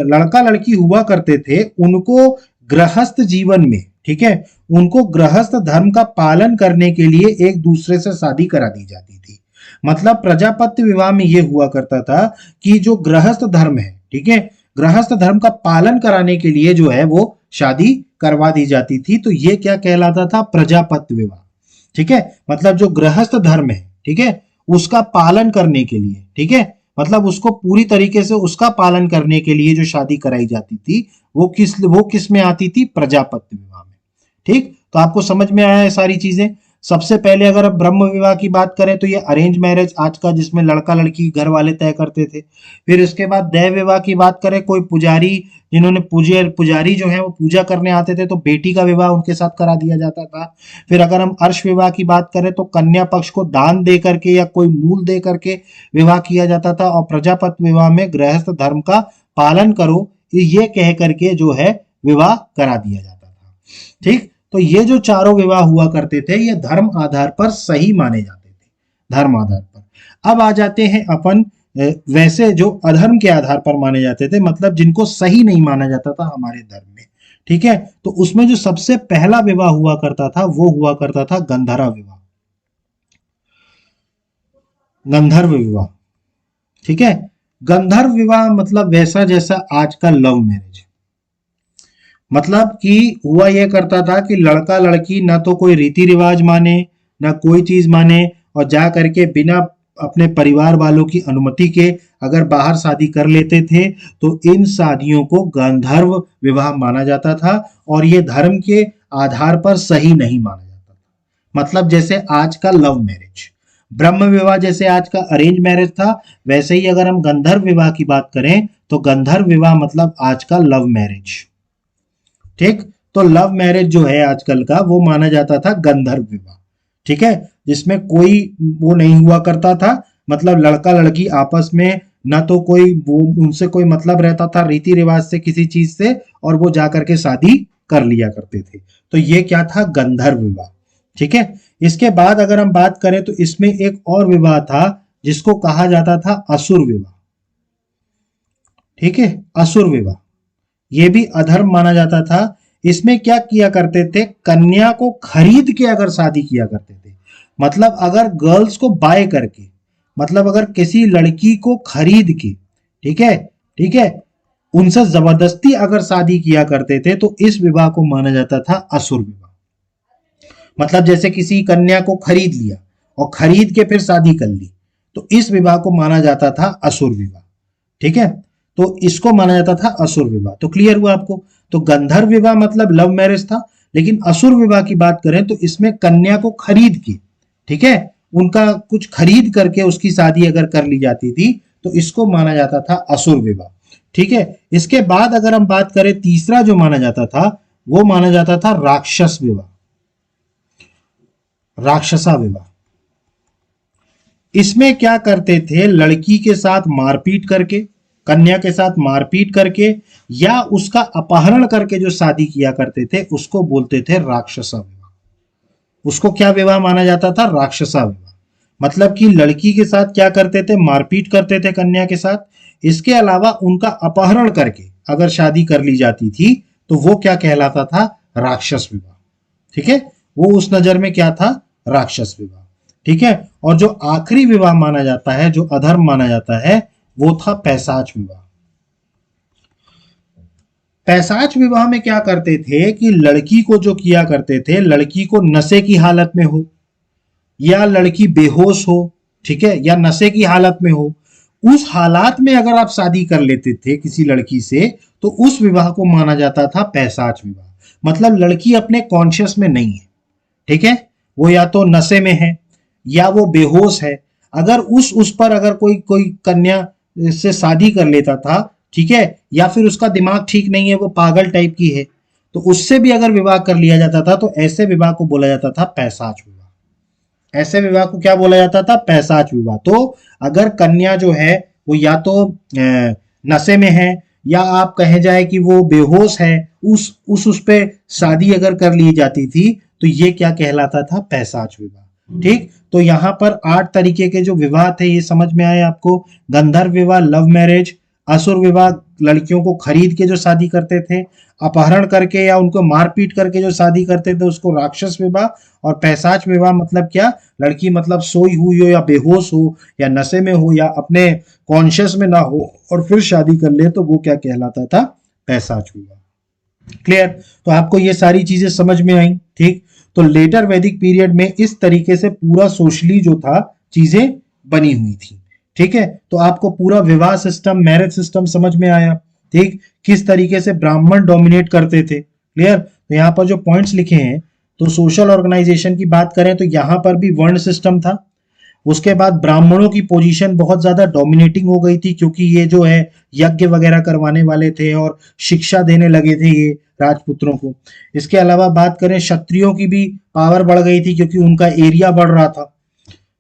लड़का लड़की हुआ करते थे उनको गृहस्थ जीवन में, ठीक है, उनको गृहस्थ धर्म का पालन करने के लिए एक दूसरे से शादी करा दी जाती थी। मतलब प्रजापत्य विवाह में ये हुआ करता था कि जो गृहस्थ धर्म है, ठीक है, गृहस्थ धर्म का पालन कराने के लिए जो है वो शादी करवा दी जाती थी। तो ये क्या कहलाता था? प्रजापत्य विवाह। ठीक है, मतलब जो गृहस्थ धर्म है, ठीक है, उसका पालन करने के लिए, ठीक है, मतलब उसको पूरी तरीके से उसका पालन करने के लिए जो शादी कराई जाती थी वो किस में आती थी? प्रजापत्य विवाह में। ठीक, तो आपको समझ में आया है सारी चीजें। सबसे पहले अगर अब ब्रह्म विवाह की बात करें तो ये अरेंज मैरिज आज का, जिसमें लड़का लड़की घर वाले तय करते थे। फिर इसके बाद दैव विवाह की बात करें, कोई पुजारी, जिन्होंने पुजारी जो है वो पूजा करने आते थे, तो बेटी का विवाह उनके साथ करा दिया जाता था। फिर अगर हम अर्श विवाह की बात करें तो कन्या पक्ष को दान दे करके या कोई मूल दे करके विवाह किया जाता था। और प्रजापत्य विवाह में गृहस्थ धर्म का पालन करो ये कह करके जो है विवाह करा दिया जाता था। ठीक, तो ये जो चारों विवाह हुआ करते थे ये धर्म आधार पर सही माने जाते थे, धर्म आधार पर। अब आ जाते हैं अपन वैसे जो अधर्म के आधार पर माने जाते थे, मतलब जिनको सही नहीं माना जाता था हमारे धर्म में। ठीक है, तो उसमें जो सबसे पहला विवाह हुआ करता था वो हुआ करता था गंधर्व विवाह। गंधर्व विवाह, ठीक है, गंधर्व विवाह मतलब वैसा जैसा आज का लव मैरिज। मतलब कि हुआ यह करता था कि लड़का लड़की ना तो कोई रीति रिवाज माने, ना कोई चीज माने, और जा करके बिना अपने परिवार वालों की अनुमति के अगर बाहर शादी कर लेते थे तो इन शादियों को गंधर्व विवाह माना जाता था। और ये धर्म के आधार पर सही नहीं माना जाता था। मतलब जैसे आज का लव मैरिज, ब्रह्म विवाह जैसे आज का अरेंज मैरिज था, वैसे ही अगर हम गंधर्व विवाह की बात करें तो गंधर्व विवाह मतलब आज का लव मैरिज। ठीक, तो लव मैरिज जो है आजकल का वो माना जाता था गंधर्व विवाह। ठीक है, जिसमें कोई वो नहीं हुआ करता था, मतलब लड़का लड़की आपस में ना तो कोई वो उनसे कोई मतलब रहता था रीति रिवाज से किसी चीज से, और वो जाकर के शादी कर लिया करते थे। तो ये क्या था? गंधर्व विवाह। ठीक है। इसके बाद अगर हम बात करें तो इसमें एक और विवाह था जिसको कहा जाता था असुर विवाह। ठीक है, असुर विवाह, ये भी अधर्म माना जाता था। इसमें क्या किया करते थे? कन्या को खरीद के अगर शादी किया करते थे, मतलब अगर गर्ल्स को बाय करके, मतलब अगर किसी लड़की को खरीद के, ठीक है, ठीक है, उनसे जबरदस्ती अगर शादी किया करते थे तो इस विवाह को माना जाता था असुर विवाह। मतलब जैसे किसी कन्या को खरीद लिया और खरीद के फिर शादी कर ली, तो इस विवाह को माना जाता था असुर विवाह। ठीक है, तो इसको माना जाता था असुर विवाह। तो क्लियर हुआ आपको? तो गंधर्व विवाह मतलब लव मैरिज था, लेकिन असुर विवाह की बात करें तो इसमें कन्या को खरीद के, ठीक है, उनका कुछ खरीद करके उसकी शादी अगर कर ली जाती थी तो इसको माना जाता था असुर विवाह। ठीक है। इसके बाद अगर हम बात करें, तीसरा जो माना जाता था वो माना जाता था राक्षस विवाह, राक्षसा विवाह। इसमें क्या करते थे? लड़की के साथ मारपीट करके, कन्या के साथ मारपीट करके या उसका अपहरण करके जो शादी किया करते थे उसको बोलते थे राक्षसा विवाह। उसको क्या विवाह माना जाता था? राक्षसा विवाह। मतलब कि लड़की के साथ क्या करते थे? मारपीट करते थे कन्या के साथ। इसके अलावा उनका अपहरण करके अगर शादी कर ली जाती थी तो वो क्या कहलाता था? राक्षस विवाह। ठीक है, वो उस नजर में क्या था? राक्षस विवाह। ठीक है। और जो आखिरी विवाह माना जाता है, जो अधर्म माना जाता है, वो था पैशाच विवाह। पैशाच विवाह में क्या करते थे कि लड़की को जो किया करते थे, लड़की को नशे की हालत में हो या लड़की बेहोश हो, ठीक है, या नशे की हालत में हो, उस हालात में अगर आप शादी कर लेते थे किसी लड़की से तो उस विवाह को माना जाता था पैशाच विवाह। मतलब लड़की अपने कॉन्शियस में नहीं है, ठीक है, वो या तो नशे में है या वो बेहोश है। अगर उस पर अगर कोई कोई कन्या से शादी कर लेता था, ठीक है, या फिर उसका दिमाग ठीक नहीं है, वो पागल टाइप की है, तो उससे भी अगर विवाह कर लिया जाता था तो ऐसे विवाह को बोला जाता था पैशाच विवाह। ऐसे विवाह को क्या बोला जाता था? पैशाच विवाह। तो अगर कन्या जो है वो या तो नशे में है या आप कहे जाए कि वो बेहोश है, उस पे शादी अगर कर ली जाती थी तो ये क्या कहलाता था? पैशाच विवाह। ठीक। तो यहाँ पर 8 तरीके के जो विवाह थे ये समझ में आए आपको? गंधर्व विवाह लव मैरिज, असुर विवाह लड़कियों को खरीद के जो शादी करते थे, अपहरण करके या उनको मारपीट करके जो शादी करते थे उसको राक्षस विवाह, और पैशाच विवाह मतलब क्या? लड़की मतलब सोई हुई हो या बेहोश हो या नशे में हो या अपने कॉन्शियस में ना हो और फिर शादी कर ले तो वो क्या कहलाता था? पैशाच विवाह। क्लियर? तो आपको ये सारी चीजें समझ में आई। ठीक। तो लेटर वैदिक पीरियड में इस तरीके से पूरा सोशली जो था चीजें बनी हुई थी। ठीक है। तो आपको पूरा विवाह सिस्टम, मैरिज सिस्टम समझ में आया। ठीक। किस तरीके से ब्राह्मण डोमिनेट करते थे। क्लियर? तो यहाँ पर जो पॉइंट्स लिखे हैं, तो सोशल ऑर्गेनाइजेशन की बात करें तो यहाँ पर भी वर्ण सिस्टम था। उसके बाद ब्राह्मणों की पोजीशन बहुत ज्यादा डोमिनेटिंग हो गई थी क्योंकि ये जो है यज्ञ वगैरह करवाने वाले थे और शिक्षा देने लगे थे ये राजपुत्रों को। इसके अलावा बात करें, क्षत्रियों की भी पावर बढ़ गई थी क्योंकि उनका एरिया बढ़ रहा था।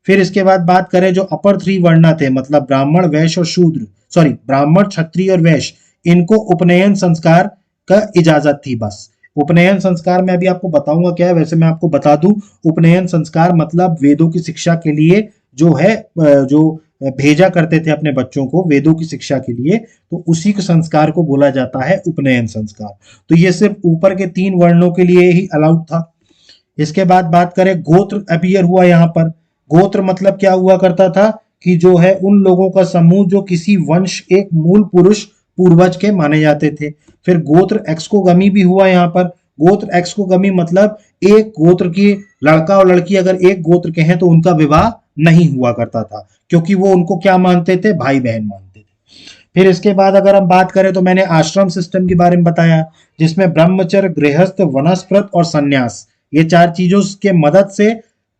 फिर इसके बाद बात करें, जो अपर 3 वर्ण थे, मतलब ब्राह्मण, वैश्य और शूद्र, सॉरी ब्राह्मण, क्षत्रिय और वैश्य, इनको उपनयन संस्कार का इजाजत थी बस। उपनयन संस्कार मैं अभी आपको बताऊंगा क्या है। वैसे मैं आपको बता दूं, उपनयन संस्कार मतलब वेदों की शिक्षा के लिए जो है, जो भेजा करते थे अपने बच्चों को वेदों की शिक्षा के लिए, तो उसी के संस्कार को बोला जाता है उपनयन संस्कार। तो ये सिर्फ ऊपर के 3 वर्णों के लिए ही अलाउड था। इसके बाद बात करें, गोत्र अपीयर हुआ यहाँ पर। गोत्र मतलब क्या हुआ करता था कि जो है उन लोगों का समूह जो किसी वंश, एक मूल पुरुष, पूर्वज के माने जाते थे। फिर गोत्र एक्सकोगमी भी हुआ यहाँ पर। गोत्र एक्सकोगमी मतलब एक गोत्र की लड़का और लड़की अगर एक गोत्र के हैं तो उनका विवाह नहीं हुआ करता था क्योंकि वो उनको क्या मानते थे? भाई बहन मानते थे। फिर इसके बाद अगर हम बात करें तो मैंने आश्रम सिस्टम के बारे में बताया, जिसमें ब्रह्मचर्य, गृहस्थ, वनस्पत और संन्यास, ये 4 चीजों के मदद से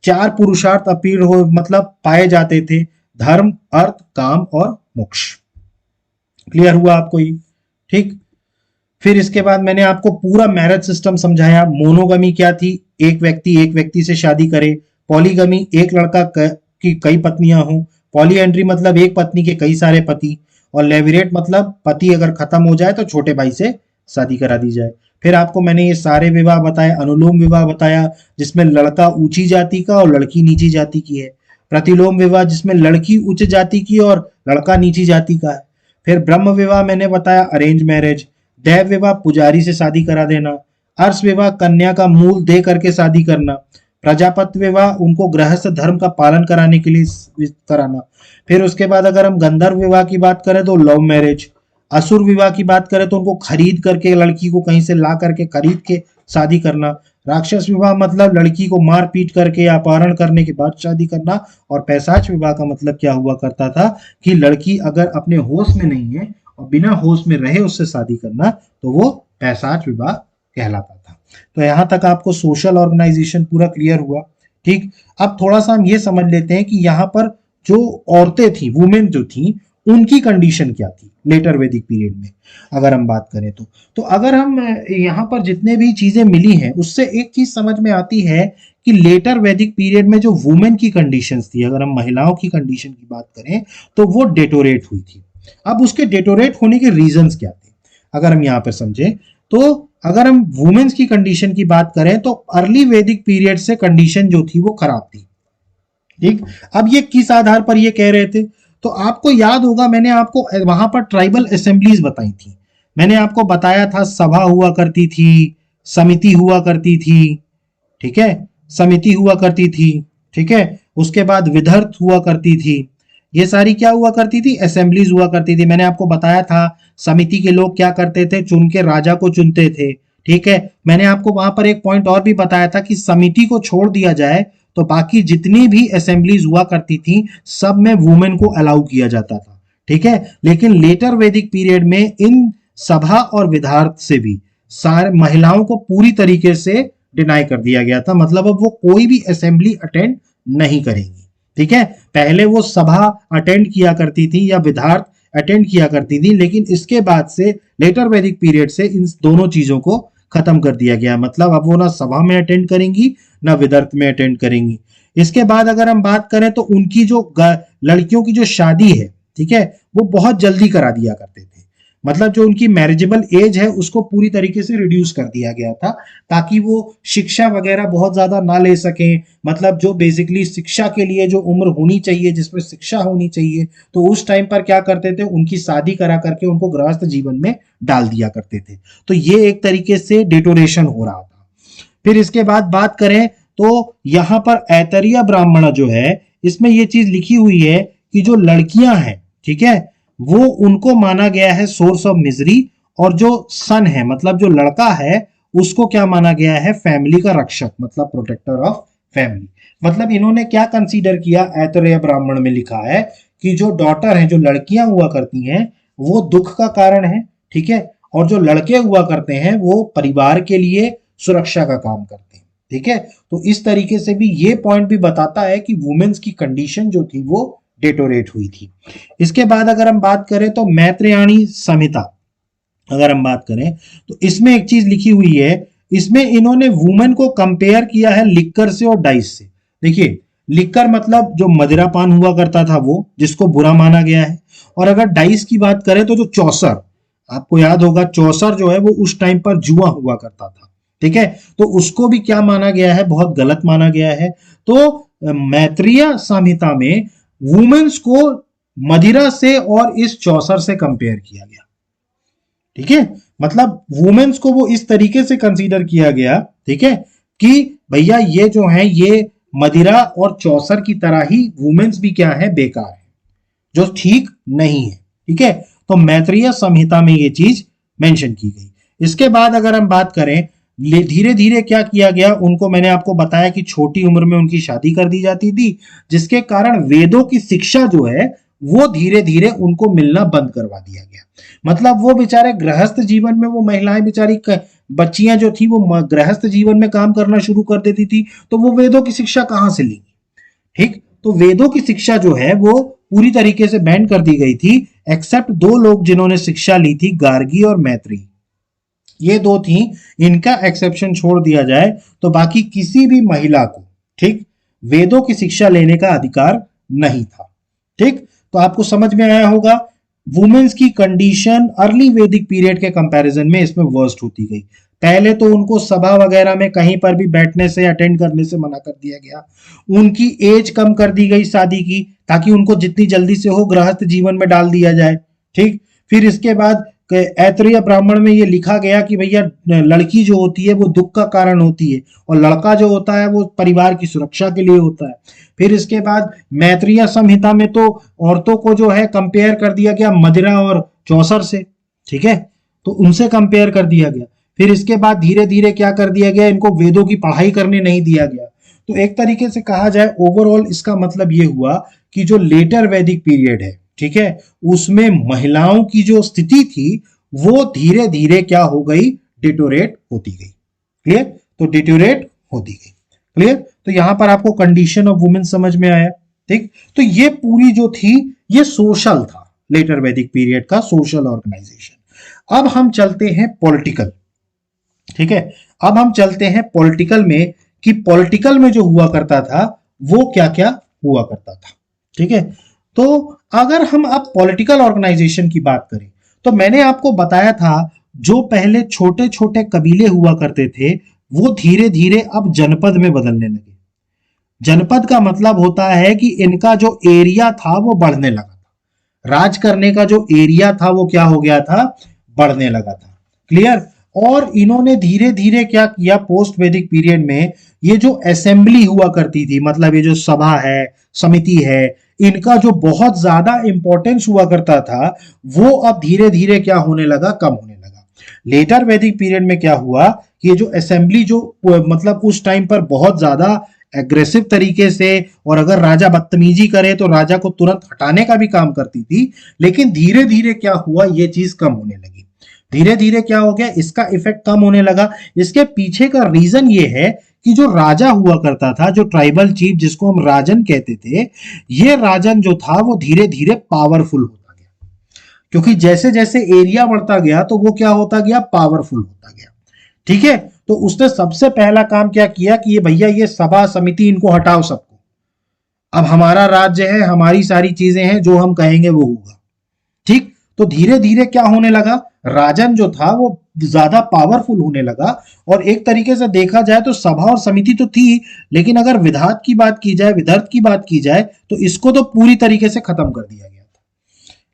4 पुरुषार्थ अपील हो, मतलब पाए जाते थे: धर्म, अर्थ, काम और मोक्ष। क्लियर हुआ आपको ये? ठीक। फिर इसके बाद मैंने आपको पूरा मैरिज सिस्टम समझाया। मोनोगमी क्या थी? एक व्यक्ति से शादी करे। पॉलीगमी, एक लड़का की कई पत्नियां हों। पॉलीएंड्री मतलब एक पत्नी के कई सारे पति, और लेविरेट मतलब पति अगर खत्म हो जाए तो छोटे भाई से शादी करा दी जाए। फिर आपको मैंने ये सारे विवाह बताए, अनुलोम विवाह बताया जिसमें लड़का ऊंची जाति का और लड़की नीची जाति की है। प्रतिलोम विवाह जिसमें लड़की उच्च जाति की और लड़का नीची जाति का है। फिर ब्रह्म विवाह मैंने बताया, अरेंज मैरिज। दैव विवाह पुजारी से शादी करा देना। अर्श विवाह कन्या का मूल दे करके शादी करना। प्रजापति विवाह उनको गृहस्थ धर्म का पालन कराने के लिए कराना। फिर उसके बाद अगर हम गंधर्व विवाह की बात करें तो लव मैरिज। असुर विवाह की बात करें तो उनको खरीद करके, लड़की को कहीं से ला करके खरीद के शादी करना। राक्षस विवाह मतलब लड़की को मार पीट करके या अपहरण करने के बाद शादी करना। और पैशाच विवाह का मतलब क्या हुआ करता था कि लड़की अगर अपने होश में नहीं है और बिना होश में रहे उससे शादी करना, तो वो पैशाच विवाह कहलाता था। तो यहां तक आपको सोशल ऑर्गेनाइजेशन पूरा क्लियर हुआ। ठीक, अब थोड़ा सा हम ये समझ लेते हैं कि यहाँ पर जो औरतें थी, वुमेन जो थी, उनकी कंडीशन क्या थी लेटर वैदिक पीरियड में अगर हम बात करें तो अगर हम यहाँ पर जितने भी चीजें मिली हैं उससे एक चीज समझ में आती है कि लेटर वैदिक पीरियड में जो वुमेन की कंडीशंस थी, अगर हम महिलाओं की कंडीशन की बात करें तो वो डेटोरेट हुई थी। अब उसके डेटोरेट होने के रीजंस क्या थे अगर हम यहाँ पर समझें, तो अगर हम वुमेन्स की कंडीशन की बात करें तो अर्ली वैदिक पीरियड से कंडीशन जो थी वो खराब थी। ठीक, अब ये किस आधार पर ये कह रहे थे, तो आपको याद होगा मैंने आपको वहां पर ट्राइबल असेंबलीज बताई थी। मैंने आपको बताया था सभा हुआ करती थी, समिति हुआ करती थी, ठीक है, समिति हुआ करती थी, ठीक है, उसके बाद विधर्त हुआ करती थी। ये सारी क्या हुआ करती थी, असेंबलीज हुआ करती थी। मैंने आपको बताया था समिति के लोग क्या करते थे, चुन के राजा को चुनते थे। ठीक है, मैंने आपको वहां पर एक पॉइंट और भी बताया था कि समिति को छोड़ दिया जाए तो बाकी जितनी भी असेंबलीज हुआ करती थी सब में वुमेन को अलाउ किया जाता था। ठीक है, लेकिन लेटर वैदिक पीरियड में इन सभा और विधार्थ से भी सारे महिलाओं को पूरी तरीके से डिनाई कर दिया गया था। मतलब अब वो कोई भी असेंबली अटेंड नहीं करेंगी। ठीक है, पहले वो सभा अटेंड किया करती थी या विधार्थ अटेंड किया करती थी, लेकिन इसके बाद से लेटर वैदिक पीरियड से इन दोनों चीजों को खत्म कर दिया गया। मतलब अब वो ना सभा में अटेंड करेंगी ना विदर्थ में अटेंड करेंगी। इसके बाद अगर हम बात करें तो उनकी जो लड़कियों की जो शादी है, ठीक है, वो बहुत जल्दी करा दिया करते थे। मतलब जो उनकी मैरिजेबल एज है उसको पूरी तरीके से रिड्यूस कर दिया गया था ताकि वो शिक्षा वगैरह बहुत ज्यादा ना ले सकें। मतलब जो बेसिकली शिक्षा के लिए जो उम्र होनी चाहिए, जिसमें शिक्षा होनी चाहिए, तो उस टाइम पर क्या करते थे, उनकी शादी करा करके उनको गृहस्थ जीवन में डाल दिया करते थे। तो ये एक तरीके से डेटोरेशन हो रहा था। फिर इसके बाद बात करें तो यहां पर ऐतरेय ब्राह्मण जो है, इसमें ये चीज लिखी हुई है कि जो लड़कियां हैं, ठीक है, वो उनको माना गया है सोर्स ऑफ मिजरी, और जो सन है मतलब जो लड़का है उसको क्या माना गया है, फैमिली का रक्षक, मतलब प्रोटेक्टर ऑफ फैमिली। मतलब इन्होंने क्या कंसीडर किया, ऐतरेय ब्राह्मण में लिखा है कि जो डॉटर है, जो लड़कियां हुआ करती हैं वो दुख का कारण है, ठीक है, और जो लड़के हुआ करते हैं वो परिवार के लिए सुरक्षा का काम करते हैं। ठीक है, तो इस तरीके से भी ये पॉइंट भी बताता है कि वुमेन्स की कंडीशन जो थी वो डेटोरेट हुई थी। इसके बाद अगर हम बात करें तो मैत्रेयाणी संहिता अगर हम बात करें तो इसमें एक चीज लिखी हुई है, इसमें इन्होंने वुमेन को कंपेयर किया है लिक्कर से और डाइस से। देखिए, लिक्कर मतलब जो मदिरापान हुआ करता था वो, जिसको बुरा माना गया है, और अगर डाइस की बात करें तो जो चौसर, आपको याद होगा चौसर जो है वो उस टाइम पर जुआ हुआ करता था। ठीक है, तो उसको भी क्या माना गया है, बहुत गलत माना गया है। तो मैत्रेय संहिता में वुमेन्स को मदिरा से और इस चौसर से कंपेयर किया गया। ठीक है, मतलब वुमेन्स को वो इस तरीके से कंसीडर किया गया, ठीक है, कि भैया ये जो है ये मदिरा और चौसर की तरह ही वुमेन्स भी क्या है, बेकार है, जो ठीक नहीं है। ठीक है, तो मैत्रेय संहिता में ये चीज मेंशन की गई। इसके बाद अगर हम बात करें, धीरे धीरे क्या किया गया, उनको मैंने आपको बताया कि छोटी उम्र में उनकी शादी कर दी जाती थी, जिसके कारण वेदों की शिक्षा जो है वो धीरे धीरे उनको मिलना बंद करवा दिया गया। मतलब वो बेचारे गृहस्थ जीवन में, वो महिलाएं बेचारी बच्चियां जो थी वो गृहस्थ जीवन में काम करना शुरू कर देती थी, तो वो वेदों की शिक्षा कहां से लेंगी। ठीक, तो वेदों की शिक्षा जो है वो पूरी तरीके से बैन कर दी गई थी, एक्सेप्ट दो लोग जिन्होंने शिक्षा ली थी, गार्गी और मैत्री, ये दो थी, इनका एक्सेप्शन छोड़ दिया जाए तो बाकी किसी भी महिला को, ठीक, वेदों की शिक्षा लेने का अधिकार नहीं था। ठीक, तो आपको समझ में आया होगा वुमेन्स की कंडीशन अर्ली वैदिक पीरियड के कंपैरिजन में इसमें वर्स्ट होती गई। पहले तो उनको सभा वगैरह में कहीं पर भी बैठने से अटेंड करने से मना कर दिया गया, उनकी एज कम कर दी गई शादी की, ताकि उनको जितनी जल्दी से हो गृहस्थ जीवन में डाल दिया जाए। ठीक, फिर इसके बाद ऐतरेय ब्राह्मण में ये लिखा गया कि भैया लड़की जो होती है वो दुख का कारण होती है और लड़का जो होता है वो परिवार की सुरक्षा के लिए होता है। फिर इसके बाद मैत्रेय संहिता में तो औरतों को जो है कंपेयर कर दिया गया मदिरा और चौसर से, ठीक है, तो उनसे कंपेयर कर दिया गया। फिर इसके बाद धीरे धीरे क्या कर दिया गया, इनको वेदों की पढ़ाई करने नहीं दिया गया। तो एक तरीके से कहा जाए ओवरऑल इसका मतलब ये हुआ कि जो लेटर वैदिक पीरियड है, ठीक है, उसमें महिलाओं की जो स्थिति थी वो धीरे धीरे क्या हो गई, डिटोरेट होती गई। क्लियर, तो डिटोरेट होती गई। क्लियर, तो यहां पर आपको कंडीशन ऑफ वुमेन समझ में आया। ठीक, तो ये पूरी जो थी ये सोशल था, लेटर वैदिक पीरियड का सोशल ऑर्गेनाइजेशन। अब हम चलते हैं पॉलिटिकल। ठीक है, अब हम चलते हैं पॉलिटिकल में कि पॉलिटिकल में जो हुआ करता था वो क्या क्या हुआ करता था। ठीक है, तो अगर हम अब पॉलिटिकल ऑर्गेनाइजेशन की बात करें तो मैंने आपको बताया था जो पहले छोटे छोटे कबीले हुआ करते थे वो धीरे धीरे अब जनपद में बदलने लगे। जनपद का मतलब होता है कि इनका जो एरिया था वो बढ़ने लगा था, राज करने का जो एरिया था वो क्या हो गया था, बढ़ने लगा था। क्लियर, और इन्होंने धीरे धीरे क्या किया, पोस्ट वैदिक पीरियड में ये जो असेंबली हुआ करती थी, मतलब ये जो सभा है, समिति है, इनका जो बहुत ज्यादा इंपॉर्टेंस हुआ करता था वो अब धीरे धीरे क्या होने लगा, कम होने लगा। लेटर वैदिक पीरियड में क्या हुआ कि ये जो असेंबली जो मतलब उस टाइम पर बहुत ज्यादा एग्रेसिव तरीके से, और अगर राजा बदतमीजी करे तो राजा को तुरंत हटाने का भी काम करती थी, लेकिन धीरे धीरे क्या हुआ, ये चीज कम होने लगी। धीरे धीरे क्या हो गया, इसका इफेक्ट कम होने लगा। इसके पीछे का रीजन ये है कि जो राजा हुआ करता था, जो ट्राइबल चीफ जिसको हम राजन कहते थे, ये राजन जो था वो धीरे धीरे पावरफुल होता गया, क्योंकि जैसे जैसे एरिया बढ़ता गया तो वो क्या होता गया, पावरफुल होता गया। ठीक है, तो उसने सबसे पहला काम क्या किया कि ये भैया ये सभा समिति इनको हटाओ सबको, अब हमारा राज्य है, हमारी सारी चीजें हैं, जो हम कहेंगे वो होगा। ठीक, तो धीरे धीरे क्या होने लगा, राजन जो था वो ज्यादा पावरफुल होने लगा। और एक तरीके से देखा जाए तो सभा और समिति तो थी, लेकिन अगर विधात की बात की जाए, विदर्थ की बात की जाए, तो इसको तो पूरी तरीके से खत्म कर दिया गया था।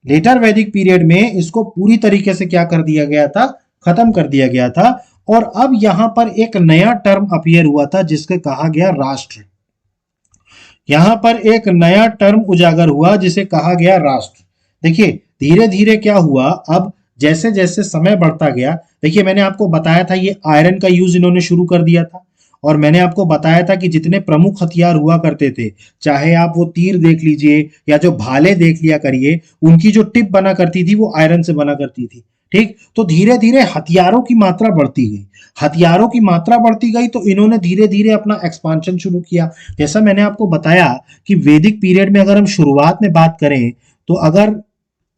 लेटर वैदिक पीरियड में इसको पूरी तरीके से क्या कर दिया गया था, खत्म कर दिया गया था। और अब यहां पर एक नया टर्म अपीयर हुआ था जिसके कहा गया राष्ट्र। यहां पर एक नया टर्म उजागर हुआ जिसे कहा गया राष्ट्र। देखिए धीरे धीरे क्या हुआ, अब जैसे जैसे समय बढ़ता गया, देखिए मैंने आपको बताया था ये आयरन का यूज इन्होंने शुरू कर दिया था, और मैंने आपको बताया था कि जितने प्रमुख हथियार हुआ करते थे, चाहे आप वो तीर देख लीजिए या जो भाले देख लिया करिए, उनकी जो टिप बना करती थी वो आयरन से बना करती थी। ठीक, तो धीरे धीरे हथियारों की मात्रा बढ़ती गई, हथियारों की मात्रा बढ़ती गई, तो इन्होंने धीरे धीरे अपना एक्सपांशन शुरू किया। जैसा मैंने आपको बताया कि वैदिक पीरियड में अगर हम शुरुआत में बात करें, तो अगर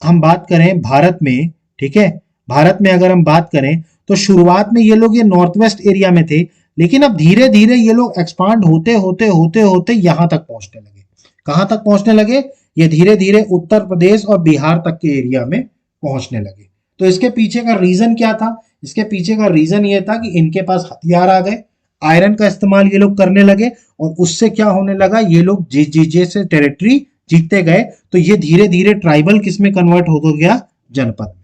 हम बात करें भारत में, ठीक है, भारत में अगर हम बात करें तो शुरुआत में ये लोग ये नॉर्थ वेस्ट एरिया में थे, लेकिन अब धीरे धीरे ये लोग एक्सपांड होते होते होते होते यहां तक पहुंचने लगे। कहां तक पहुंचने लगे, ये धीरे धीरे उत्तर प्रदेश और बिहार तक के एरिया में पहुंचने लगे। तो इसके पीछे का रीजन क्या था, इसके पीछे का रीजन ये था कि इनके पास हथियार आ गए, आयरन का इस्तेमाल ये लोग करने लगे, और उससे क्या होने लगा, ये लोग जैसे टेरिटरी जीतते गए तो ये धीरे धीरे ट्राइबल किस में कन्वर्ट हो गया, जनपद में।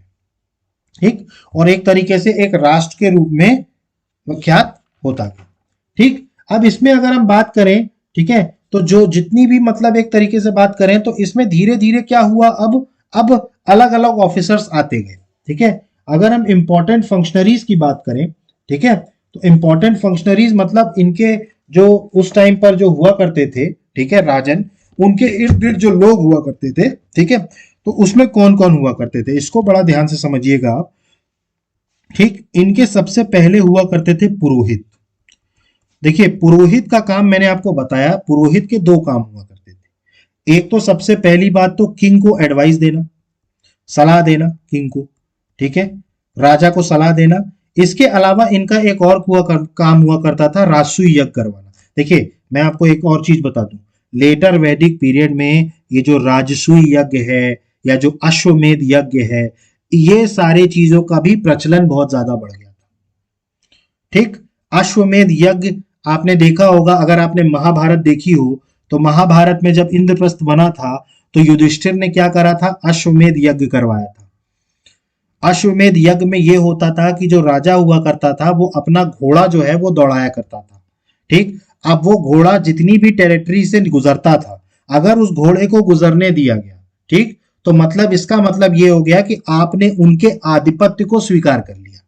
ठीक, और एक तरीके से एक राष्ट्र के रूप में विख्यात होता गया। ठीक, अब इसमें अगर हम बात करें, ठीक है, तो जो जितनी भी मतलब एक तरीके से बात करें तो इसमें धीरे धीरे क्या हुआ, अब अलग अलग ऑफिसर्स आते गए। ठीक है, अगर हम इंपॉर्टेंट फंक्शनरीज की बात करें, ठीक है, तो इंपॉर्टेंट फंक्शनरीज मतलब इनके जो उस टाइम पर जो हुआ करते थे, ठीक है, राजन, उनके इर्द गिर्द जो लोग हुआ करते थे, ठीक है, तो उसमें कौन कौन हुआ करते थे, इसको बड़ा ध्यान से समझिएगा आप। ठीक, इनके सबसे पहले हुआ करते थे पुरोहित। देखिए पुरोहित का काम मैंने आपको बताया, पुरोहित के दो काम हुआ करते थे। एक तो सबसे पहली बात तो किंग को एडवाइस देना, सलाह देना किंग को, ठीक है, राजा को सलाह देना। इसके अलावा इनका एक और काम हुआ करता था, राजसूय यज्ञ करवाना। देखिए मैं आपको एक और चीज बता दूं, लेटर वैदिक पीरियड में ये जो राजसूय यज्ञ है या जो अश्वमेध यज्ञ है, ये सारे चीजों का भी प्रचलन बहुत ज्यादा बढ़ गया था। ठीक, अश्वमेध यज्ञ आपने देखा होगा, अगर आपने महाभारत देखी हो तो महाभारत में जब इंद्रप्रस्थ बना था तो युधिष्ठिर ने क्या करा था, अश्वमेध यज्ञ करवाया था। अश्वमेध यज्ञ में यह होता था कि जो राजा हुआ करता था वो अपना घोड़ा जो है वो दौड़ाया करता था। ठीक, अब वो घोड़ा जितनी भी टेरिटरी से गुजरता था, अगर उस घोड़े को गुजरने दिया गया, ठीक, तो मतलब इसका मतलब ये हो गया कि आपने उनके आधिपत्य को स्वीकार कर लिया।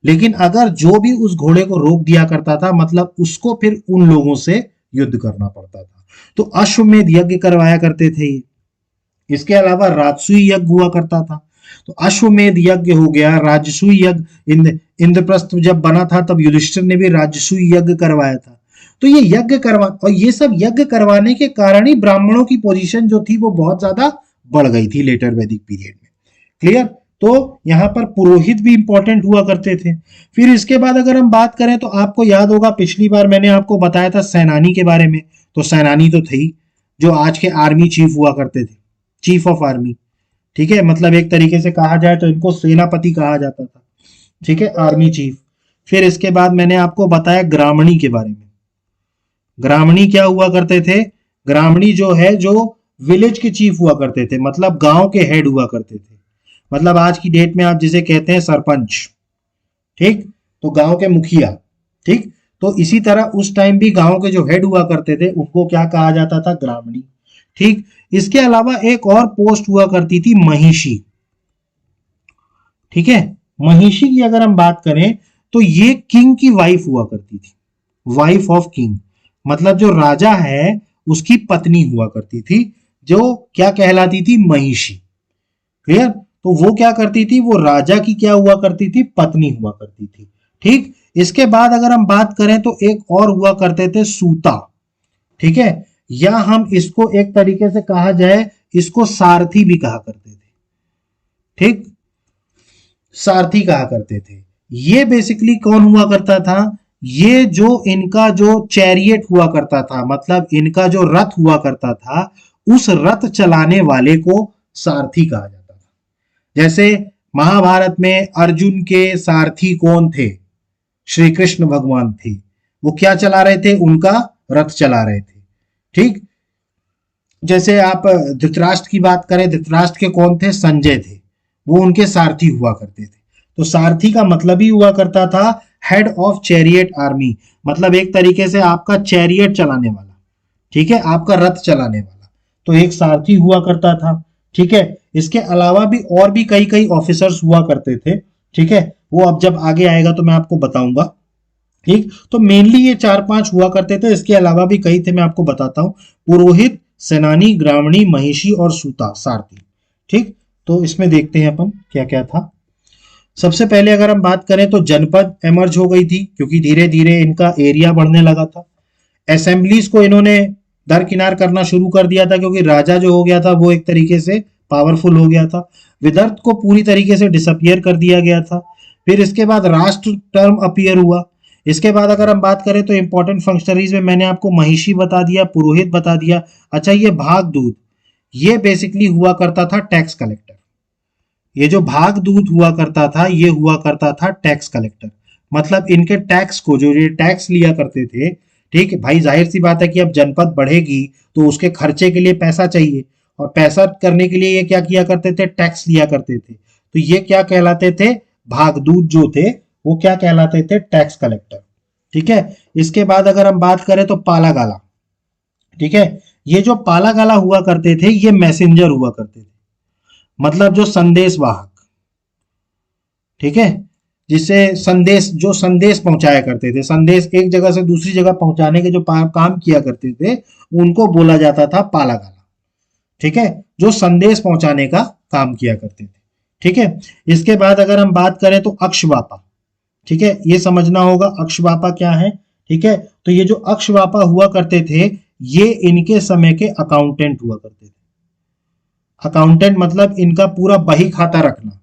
लेकिन अगर जो भी उस घोड़े को रोक दिया करता था, मतलब उसको फिर उन लोगों से युद्ध करना पड़ता था। तो अश्वमेध यज्ञ करवाया करते थे। इसके अलावा राजसूय यज्ञ हुआ करता था। तो अश्वमेध यज्ञ हो गया, राजसूय यज्ञ, इंद्रप्रस्थ जब बना था तब युधिष्ठिर ने भी राजसूय यज्ञ करवाया था। तो ये यज्ञ करवा, और ये सब यज्ञ करवाने के कारण ही ब्राह्मणों की पोजीशन जो थी वो बहुत ज्यादा बढ़ गई थी लेटर वैदिक पीरियड में। क्लियर? तो यहां पर पुरोहित भी इंपॉर्टेंट हुआ करते थे। फिर इसके बाद अगर हम बात करें तो आपको याद होगा पिछली बार मैंने आपको बताया था सेनानी के बारे में। तो सेनानी तो थे ही, जो आज के आर्मी चीफ हुआ करते थे, चीफ ऑफ आर्मी। ठीक है, मतलब एक तरीके से कहा जाए तो इनको सेनापति कहा जाता था। ठीक है, आर्मी चीफ। फिर इसके बाद मैंने आपको बताया ग्रामणी के बारे में। ग्रामणी क्या हुआ करते थे? ग्रामणी जो है, जो विलेज के चीफ हुआ करते थे, मतलब गांव के हेड हुआ करते थे। मतलब आज की डेट में आप जिसे कहते हैं सरपंच। ठीक, तो गांव के मुखिया। ठीक, तो इसी तरह उस टाइम भी गांव के जो हेड हुआ करते थे उनको क्या कहा जाता था? ग्रामणी। ठीक, इसके अलावा एक और पोस्ट हुआ करती थी महिषी। ठीक है, महिषी की अगर हम बात करें तो ये किंग की वाइफ हुआ करती थी, वाइफ ऑफ किंग। मतलब जो राजा है उसकी पत्नी हुआ करती थी, जो क्या कहलाती थी? महिषी। क्लियर? तो वो क्या करती थी? वो राजा की क्या हुआ करती थी? पत्नी हुआ करती थी। ठीक, इसके बाद अगर हम बात करें तो एक और हुआ करते थे सूता। ठीक है, या हम इसको एक तरीके से कहा जाए, इसको सारथी भी कहा करते थे। ठीक, सारथी कहा करते थे। ये बेसिकली कौन हुआ करता था? ये जो इनका जो चैरियट हुआ करता था, मतलब इनका जो रथ हुआ करता था, उस रथ चलाने वाले को सारथी कहा जाता था। जैसे महाभारत में अर्जुन के सारथी कौन थे? श्री कृष्ण भगवान थे। वो क्या चला रहे थे? उनका रथ चला रहे थे। ठीक, जैसे आप धृतराष्ट्र की बात करें, धृतराष्ट्र के कौन थे? संजय थे, वो उनके सारथी हुआ करते थे। तो सारथी का मतलब ही हुआ करता था हेड ऑफ चैरियट आर्मी, मतलब एक तरीके से आपका चैरियट चलाने वाला। ठीक है, आपका रथ चलाने वाला, तो एक सारथी हुआ करता था। ठीक है, इसके अलावा भी और भी कई कई ऑफिसर्स हुआ करते थे। ठीक है, वो अब जब आगे आएगा तो मैं आपको बताऊंगा। ठीक, तो मेनली ये 4-5 हुआ करते थे, इसके अलावा भी कई थे, मैं आपको बताता हूं। पुरोहित, सेनानी, ग्रामणी, महिषी और सूता, सारथी। ठीक, तो इसमें देखते हैं अपन क्या क्या था। सबसे पहले अगर हम बात करें तो जनपद एमर्ज हो गई थी, क्योंकि धीरे धीरे इनका एरिया बढ़ने लगा था। असेंबलीज को इन्होंने दरकिनार करना शुरू कर दिया था, क्योंकि राजा जो हो गया था वो एक तरीके से पावरफुल हो गया था। विदर्भ को पूरी तरीके से डिसअपियर कर दिया गया था। फिर इसके बाद राष्ट्र टर्म अपीयर हुआ। इसके बाद अगर हम बात करें तो इंपॉर्टेंट फंक्शनरीज में मैंने आपको महिषी बता दिया, पुरोहित बता दिया। अच्छा, ये भागदूत, ये बेसिकली हुआ करता था टैक्स कलेक्टर। ये जो भागदूत हुआ करता था, ये हुआ करता था टैक्स कलेक्टर। मतलब इनके टैक्स को, जो ये टैक्स लिया करते थे, ठीक है भाई, जाहिर सी बात है कि अब जनपद बढ़ेगी तो उसके खर्चे के लिए पैसा चाहिए, और पैसा करने के लिए ये क्या किया करते थे? टैक्स लिया करते थे। तो ये क्या कहलाते थे? भागदूत जो थे वो क्या कहलाते थे? Tax collector. ठीक है, इसके बाद अगर हम बात करें तो पालागाला। ठीक है, ये जो पालागाला हुआ करते थे ये मैसेंजर हुआ करते थे, मतलब जो संदेश वाहक। ठीक है, जिससे संदेश, जो संदेश पहुंचाया करते थे, संदेश एक जगह से दूसरी जगह पहुंचाने के जो काम किया करते थे उनको बोला जाता था पालागाला। ठीक है, जो संदेश पहुंचाने का काम किया करते थे। ठीक है, इसके बाद अगर हम बात करें तो अक्षवापा। ठीक है, ये समझना होगा अक्षवापा क्या है। ठीक है, तो ये जो अक्षवापा हुआ करते थे ये इनके समय के अकाउंटेंट हुआ करते थे। अकाउंटेंट मतलब इनका पूरा बही खाता रखना,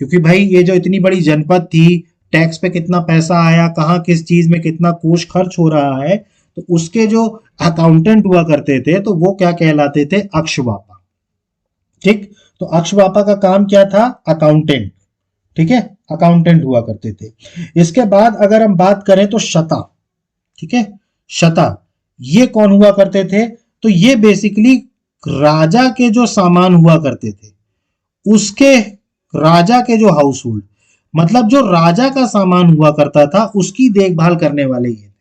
क्योंकि भाई ये जो इतनी बड़ी जनपद थी, टैक्स पे कितना पैसा आया, कहाँ किस चीज में कितना कोष खर्च हो रहा है, तो उसके जो अकाउंटेंट हुआ करते थे तो वो क्या कहलाते थे, अक्षवापा। ठीक, तो अक्षवापा का काम क्या था, अकाउंटेंट। ठीक है, अकाउंटेंट हुआ करते थे। इसके बाद अगर हम बात करें तो शता। ठीक है, शता, ये कौन हुआ करते थे, तो ये बेसिकली राजा के जो सामान हुआ करते थे उसके, राजा के जो हाउस होल्ड, मतलब जो राजा का सामान हुआ करता था उसकी देखभाल करने वाले ये थे।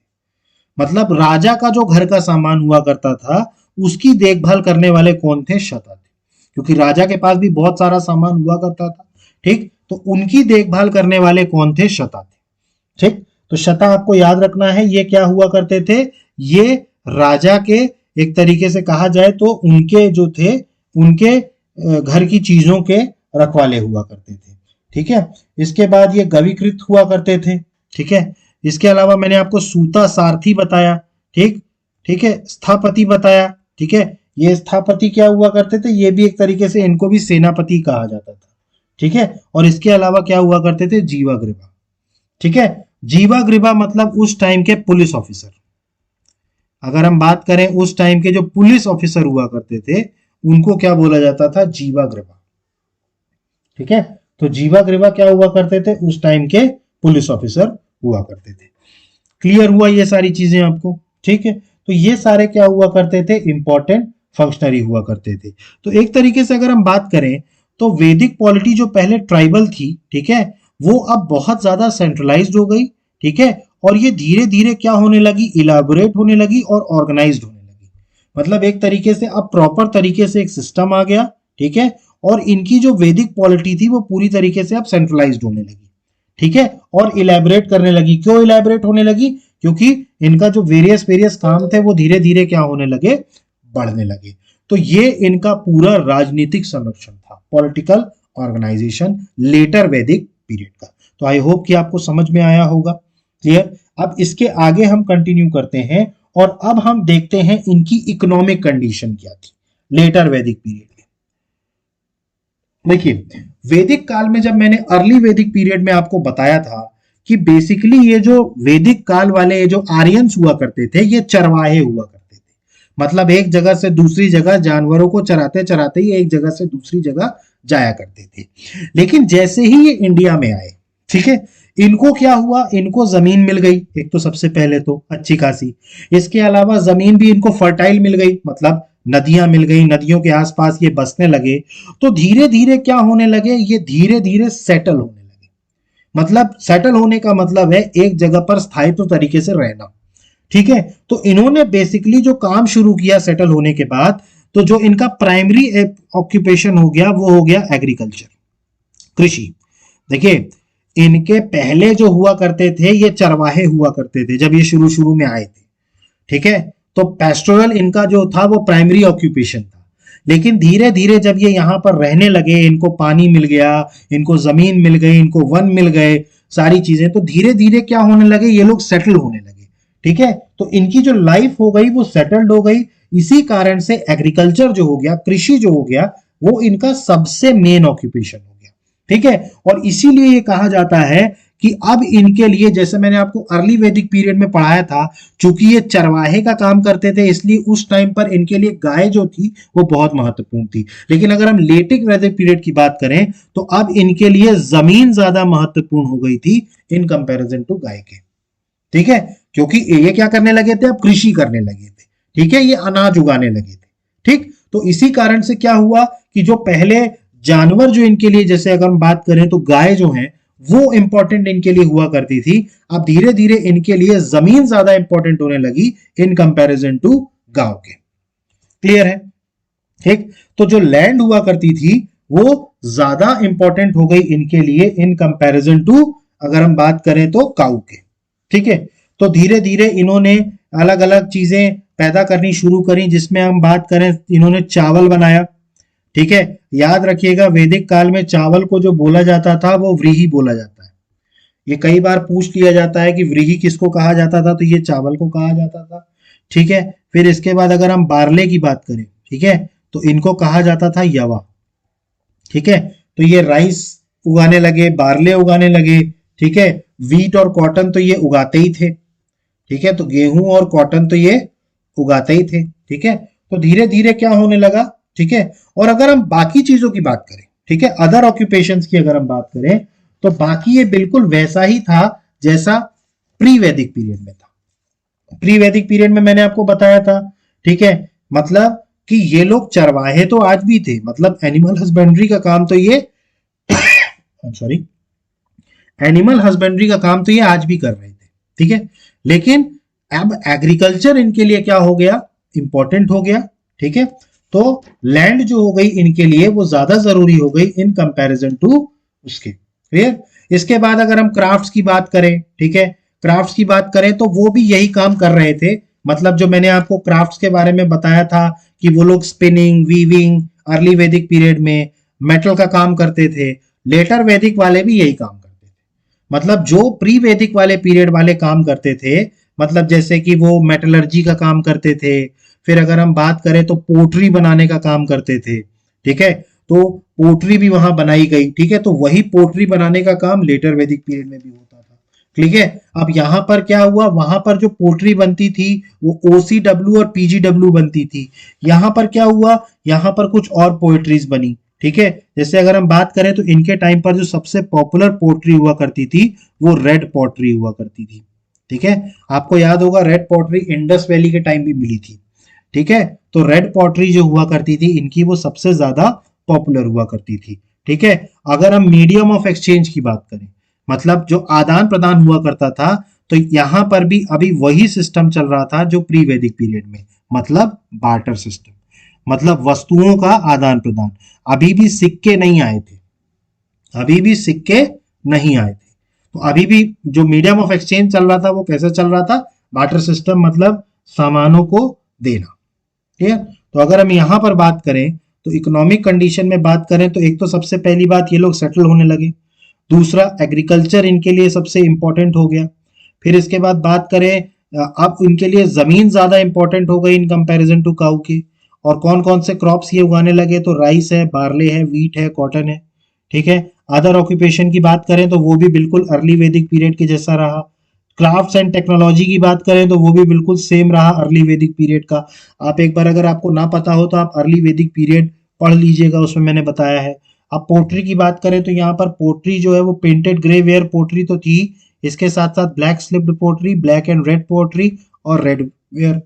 मतलब राजा का जो घर का सामान हुआ करता था उसकी देखभाल करने वाले कौन थे, शता थे। क्योंकि राजा के पास भी बहुत सारा सामान हुआ करता था। ठीक, तो उनकी देखभाल करने वाले कौन थे, शता थे। ठीक, तो शता आपको याद रखना है, ये क्या हुआ करते थे, ये राजा के एक तरीके से कहा जाए तो उनके जो थे, उनके घर की चीजों के रखवाले हुआ करते थे। ठीक है, इसके बाद ये गविकृत हुआ करते थे। ठीक है, इसके अलावा मैंने आपको सूता सारथी बताया। ठीक, ठीक है, स्थपति बताया। ठीक है, ये स्थपति क्या हुआ करते थे, ये भी एक तरीके से इनको भी सेनापति कहा जाता था। ठीक है, और इसके अलावा क्या हुआ करते थे, जीवाग्रीवा। ठीक है, जीवाग्रीवा मतलब उस टाइम के पुलिस ऑफिसर। अगर हम बात करें उस टाइम के जो पुलिस ऑफिसर हुआ करते थे उनको क्या बोला जाता था, जीवाग्रीवा। ठीक है, तो जीवाग्रीवा क्या हुआ करते थे, उस टाइम के पुलिस ऑफिसर हुआ करते थे। क्लियर हुआ ये सारी चीजें आपको। ठीक है, तो ये सारे क्या हुआ करते थे, इंपॉर्टेंट फंक्शनरी हुआ करते थे। तो एक तरीके से अगर हम बात करें तो वैदिक पॉलिटी जो पहले ट्राइबल थी, ठीक है, वो अब बहुत ज्यादा सेंट्रलाइज्ड हो गई। ठीक है, और ये धीरे धीरे क्या होने लगी, इलाबोरेट होने लगी और ऑर्गेनाइज्ड होने लगी। मतलब एक तरीके से अब प्रॉपर तरीके से एक सिस्टम आ गया। ठीक है, और इनकी जो वैदिक पॉलिटी थी वो पूरी तरीके से अब सेंट्रलाइज्ड होने लगी। ठीक है, और इलेबरेट करने लगी। क्यों इलेबरेट होने लगी, क्योंकि इनका जो वेरियस वेरियस काम थे वो धीरे धीरे क्या होने लगे, बढ़ने लगे। तो ये इनका पूरा राजनीतिक संरक्षण था, पॉलिटिकल ऑर्गेनाइजेशन लेटर वैदिक पीरियड का। तो आई होप कि आपको समझ में आया होगा। क्लियर, अब इसके आगे हम कंटिन्यू करते हैं और अब हम देखते हैं इनकी इकोनॉमिक कंडीशन क्या थी लेटर वैदिक पीरियड में। देखिए, वैदिक काल में जब मैंने अर्ली वैदिक पीरियड में आपको बताया था कि बेसिकली ये जो वैदिक काल वाले ये जो आर्यंस हुआ करते थे ये चरवाहे हुआ करते थे। मतलब एक जगह से दूसरी जगह जानवरों को चराते चराते ही एक जगह से दूसरी जगह जाया करते थे। लेकिन जैसे ही ये इंडिया में आए, ठीक है, इनको क्या हुआ, इनको जमीन मिल गई एक तो सबसे पहले तो अच्छी खासी। इसके अलावा जमीन भी इनको फर्टाइल मिल गई, मतलब नदियां मिल गई, नदियों के आसपास ये बसने लगे। तो धीरे धीरे क्या होने लगे, ये धीरे धीरे सेटल होने लगे। मतलब सेटल होने का मतलब है एक जगह पर स्थायित्व तरीके से रहना। ठीक है, तो इन्होंने बेसिकली जो काम शुरू किया सेटल होने के बाद, तो जो इनका प्राइमरी ऑक्यूपेशन हो गया वो हो गया एग्रीकल्चर, कृषि। देखिए, इनके पहले जो हुआ करते थे ये चरवाहे हुआ करते थे जब ये शुरू शुरू में आए थे। ठीक है, तो पेस्टोरल इनका जो था वो प्राइमरी ऑक्यूपेशन था। लेकिन धीरे धीरे जब ये यहां पर रहने लगे, इनको पानी मिल गया, इनको जमीन मिल गई, इनको वन मिल गए, सारी चीजें, तो धीरे धीरे क्या होने लगे, ये लोग सेटल होने लगे। ठीक है, तो इनकी जो लाइफ हो गई वो सेटल्ड हो गई। इसी कारण से एग्रीकल्चर जो हो गया, कृषि जो हो गया, वो इनका सबसे मेन ऑक्यूपेशन हो गया। ठीक है, और इसीलिए ये कहा जाता है कि अब इनके लिए, जैसे मैंने आपको अर्ली वैदिक पीरियड में पढ़ाया था, चूंकि ये चरवाहे का काम करते थे इसलिए उस टाइम पर इनके लिए गाय जो थी वो बहुत महत्वपूर्ण थी। लेकिन अगर हम लेटिक वैदिक पीरियड की बात करें तो अब इनके लिए जमीन ज्यादा महत्वपूर्ण हो गई थी इन कंपैरिजन टू गाय के। ठीक है, क्योंकि ये क्या करने लगे थे, अब कृषि करने लगे थे। ठीक है, ये अनाज उगाने लगे थे। ठीक, तो इसी कारण से क्या हुआ कि जो पहले जानवर जो इनके लिए, जैसे अगर हम बात करें तो गाय जो है वो इंपॉर्टेंट इनके लिए हुआ करती थी, अब धीरे धीरे इनके लिए जमीन ज्यादा इंपॉर्टेंट होने लगी इन कंपैरिजन टू गांव के। क्लियर है। ठीक, तो जो लैंड हुआ करती थी वो ज्यादा इंपॉर्टेंट हो गई इनके लिए इन कंपैरिजन टू, अगर हम बात करें तो काऊ के। ठीक है, तो धीरे धीरे इन्होंने अलग अलग चीजें पैदा करनी शुरू करी, जिसमें हम बात करें इन्होंने चावल बनाया। ठीक है, याद रखिएगा वैदिक काल में चावल को जो बोला जाता था वो व्रीहि बोला जाता है। ये कई बार पूछ लिया जाता है कि व्रीहि किसको कहा जाता था, तो ये चावल को कहा जाता था। ठीक है, फिर इसके बाद अगर हम बार्ले की बात करें, ठीक है, तो इनको कहा जाता था यवा। ठीक है, तो ये राइस उगाने लगे, बार्ले उगाने लगे। ठीक है, वीट और कॉटन तो ये उगाते ही थे। ठीक है, तो गेहूं और कॉटन तो ये उगाते ही थे, ठीक है। तो धीरे धीरे क्या होने लगा, ठीक है। और अगर हम बाकी चीजों की बात करें, ठीक है, अदर ऑक्यूपेशंस की अगर हम बात करें, तो बाकी ये बिल्कुल वैसा ही था जैसा प्री वैदिक पीरियड में था। प्री वैदिक पीरियड में मैंने आपको बताया था, ठीक है, मतलब कि ये लोग चरवाहे तो आज भी थे, मतलब एनिमल हस्बेंड्री का काम तो ये सॉरी एनिमल हस्बेंड्री का काम तो ये आज भी कर रहे थे, ठीक है। लेकिन अब एग्रीकल्चर इनके लिए क्या हो गया, इंपॉर्टेंट हो गया, ठीक है। तो लैंड जो हो गई इनके लिए वो ज्यादा जरूरी हो गई इन कंपैरिजन टू उसके, क्लियर। इसके बाद अगर हम क्राफ्ट्स की बात करें, ठीक है, क्राफ्ट्स की बात करें तो वो भी यही काम कर रहे थे। मतलब जो मैंने आपको क्राफ्ट्स के बारे में बताया था कि वो लोग स्पिनिंग, वीविंग अर्ली वैदिक पीरियड में मेटल का काम करते थे, लेटर वैदिक वाले भी यही काम करते थे। मतलब जो प्री वैदिक वाले पीरियड वाले काम करते थे, मतलब जैसे कि वो मेटलर्जी का काम करते थे, फिर अगर हम बात करें तो पोट्री बनाने का काम करते थे, ठीक है। तो पोट्री भी वहां बनाई गई, ठीक है। तो वही पोट्री बनाने का काम लेटर वैदिक पीरियड में भी होता था, ठीक है। अब यहां पर क्या हुआ, वहां पर जो पोट्री बनती थी वो ओसीडब्ल्यू और पीजीडब्ल्यू बनती थी। यहां पर क्या हुआ, यहां पर कुछ और पोएट्रीज बनी, ठीक है। जैसे अगर हम बात करें तो इनके टाइम पर जो सबसे पॉपुलर पोट्री हुआ करती थी वो रेड पोट्री हुआ करती थी, ठीक है। आपको याद होगा रेड पोट्री इंडस वैली के टाइम भी मिली थी, ठीक है। तो रेड पॉटरी जो हुआ करती थी इनकी वो सबसे ज्यादा पॉपुलर हुआ करती थी, ठीक है। अगर हम मीडियम ऑफ एक्सचेंज की बात करें, मतलब जो आदान प्रदान हुआ करता था, तो यहां पर भी अभी वही सिस्टम चल रहा था जो प्री वैदिक पीरियड में, मतलब बार्टर सिस्टम, मतलब वस्तुओं का आदान प्रदान। अभी भी सिक्के नहीं आए थे, अभी भी सिक्के नहीं आए थे। तो अभी भी जो मीडियम ऑफ एक्सचेंज चल रहा था वो कैसे चल रहा था, बार्टर सिस्टम, मतलब सामानों को देना, ठीक है। तो अगर हम यहां पर बात करें तो इकोनॉमिक कंडीशन में बात करें तो एक तो सबसे पहली बात ये लोग सेटल होने लगे, दूसरा एग्रीकल्चर इनके लिए सबसे इंपॉर्टेंट हो गया। फिर इसके बाद बात करें अब इनके लिए जमीन ज्यादा इंपॉर्टेंट हो गई इन कंपैरिजन टू काऊ के। और कौन कौन से क्रॉप्स ये उगाने लगे, तो राइस है, बार्ले है, वीट है, कॉटन है, ठीक है। अदर ऑक्यूपेशन की बात करें तो वो भी बिल्कुल अर्ली वैदिक पीरियड के जैसा रहा। क्राफ्ट्स एंड टेक्नोलॉजी की बात करें तो वो भी बिल्कुल सेम रहा अर्ली वैदिक पीरियड का। आप एक बार अगर आपको ना पता हो तो आप अर्ली वैदिक पीरियड पढ़ लीजिएगा, उसमें मैंने बताया है। अब पोट्री की बात करें तो यहाँ पर पोट्री जो है वो पेंटेड ग्रे वेयर पोट्री तो थी, इसके साथ साथ black slipped pottery, black and red pottery और रेड वेयर,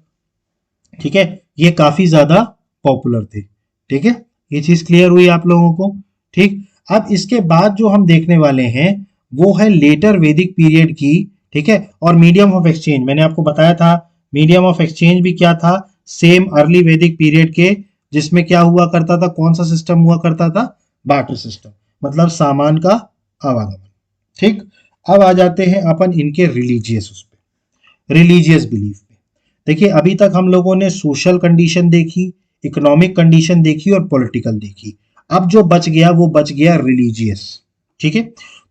ठीक है, ये काफी ज्यादा पॉपुलर थे, ठीक है। ये चीज क्लियर हुई आप लोगों को, ठीक। अब इसके बाद जो हम देखने वाले हैं वो है लेटर वैदिक पीरियड की, ठीक है। और मीडियम ऑफ एक्सचेंज मैंने आपको बताया था, मीडियम ऑफ एक्सचेंज भी क्या था, सेम अर्ली वैदिक पीरियड के, जिसमें क्या हुआ करता था, कौन सा सिस्टम हुआ करता था, बार्टर सिस्टम, मतलब सामान का आवागमन, ठीक। अब आ जाते हैं अपन इनके रिलीजियस उस पे, रिलीजियस बिलीफ पे। देखिए अभी तक हम लोगों ने सोशल कंडीशन देखी, इकोनॉमिक कंडीशन देखी और पॉलिटिकल देखी। अब जो बच गया वो बच गया रिलीजियस, ठीक है।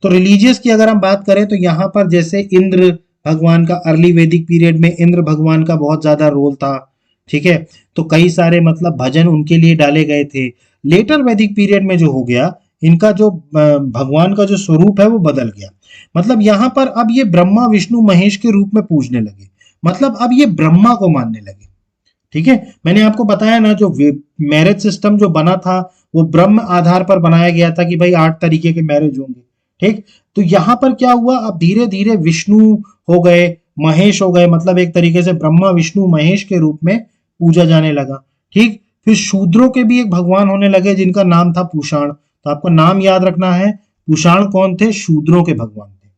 तो रिलीजियस की अगर हम बात करें तो यहाँ पर जैसे इंद्र भगवान का अर्ली वैदिक पीरियड में इंद्र भगवान का बहुत ज्यादा रोल था, ठीक है। तो कई सारे मतलब भजन उनके लिए डाले गए थे। लेटर वैदिक पीरियड में जो हो गया, इनका जो भगवान का जो स्वरूप है वो बदल गया। मतलब यहाँ पर अब ये ब्रह्मा विष्णु महेश के रूप में पूजने लगे, मतलब अब ये ब्रह्मा को मानने लगे, ठीक है। मैंने आपको बताया ना जो मैरिज सिस्टम जो बना था वो ब्रह्म आधार पर बनाया गया था कि भाई 8 तरीके के मैरिज होंगे, ठीक। तो यहां पर क्या हुआ, अब धीरे धीरे विष्णु हो गए, महेश हो गए, मतलब एक तरीके से ब्रह्मा विष्णु महेश के रूप में पूजा जाने लगा, ठीक। फिर शूद्रों के भी एक भगवान होने लगे जिनका नाम था पूषाण। तो आपको नाम याद रखना है, पूषाण कौन थे, शूद्रों के भगवान थे,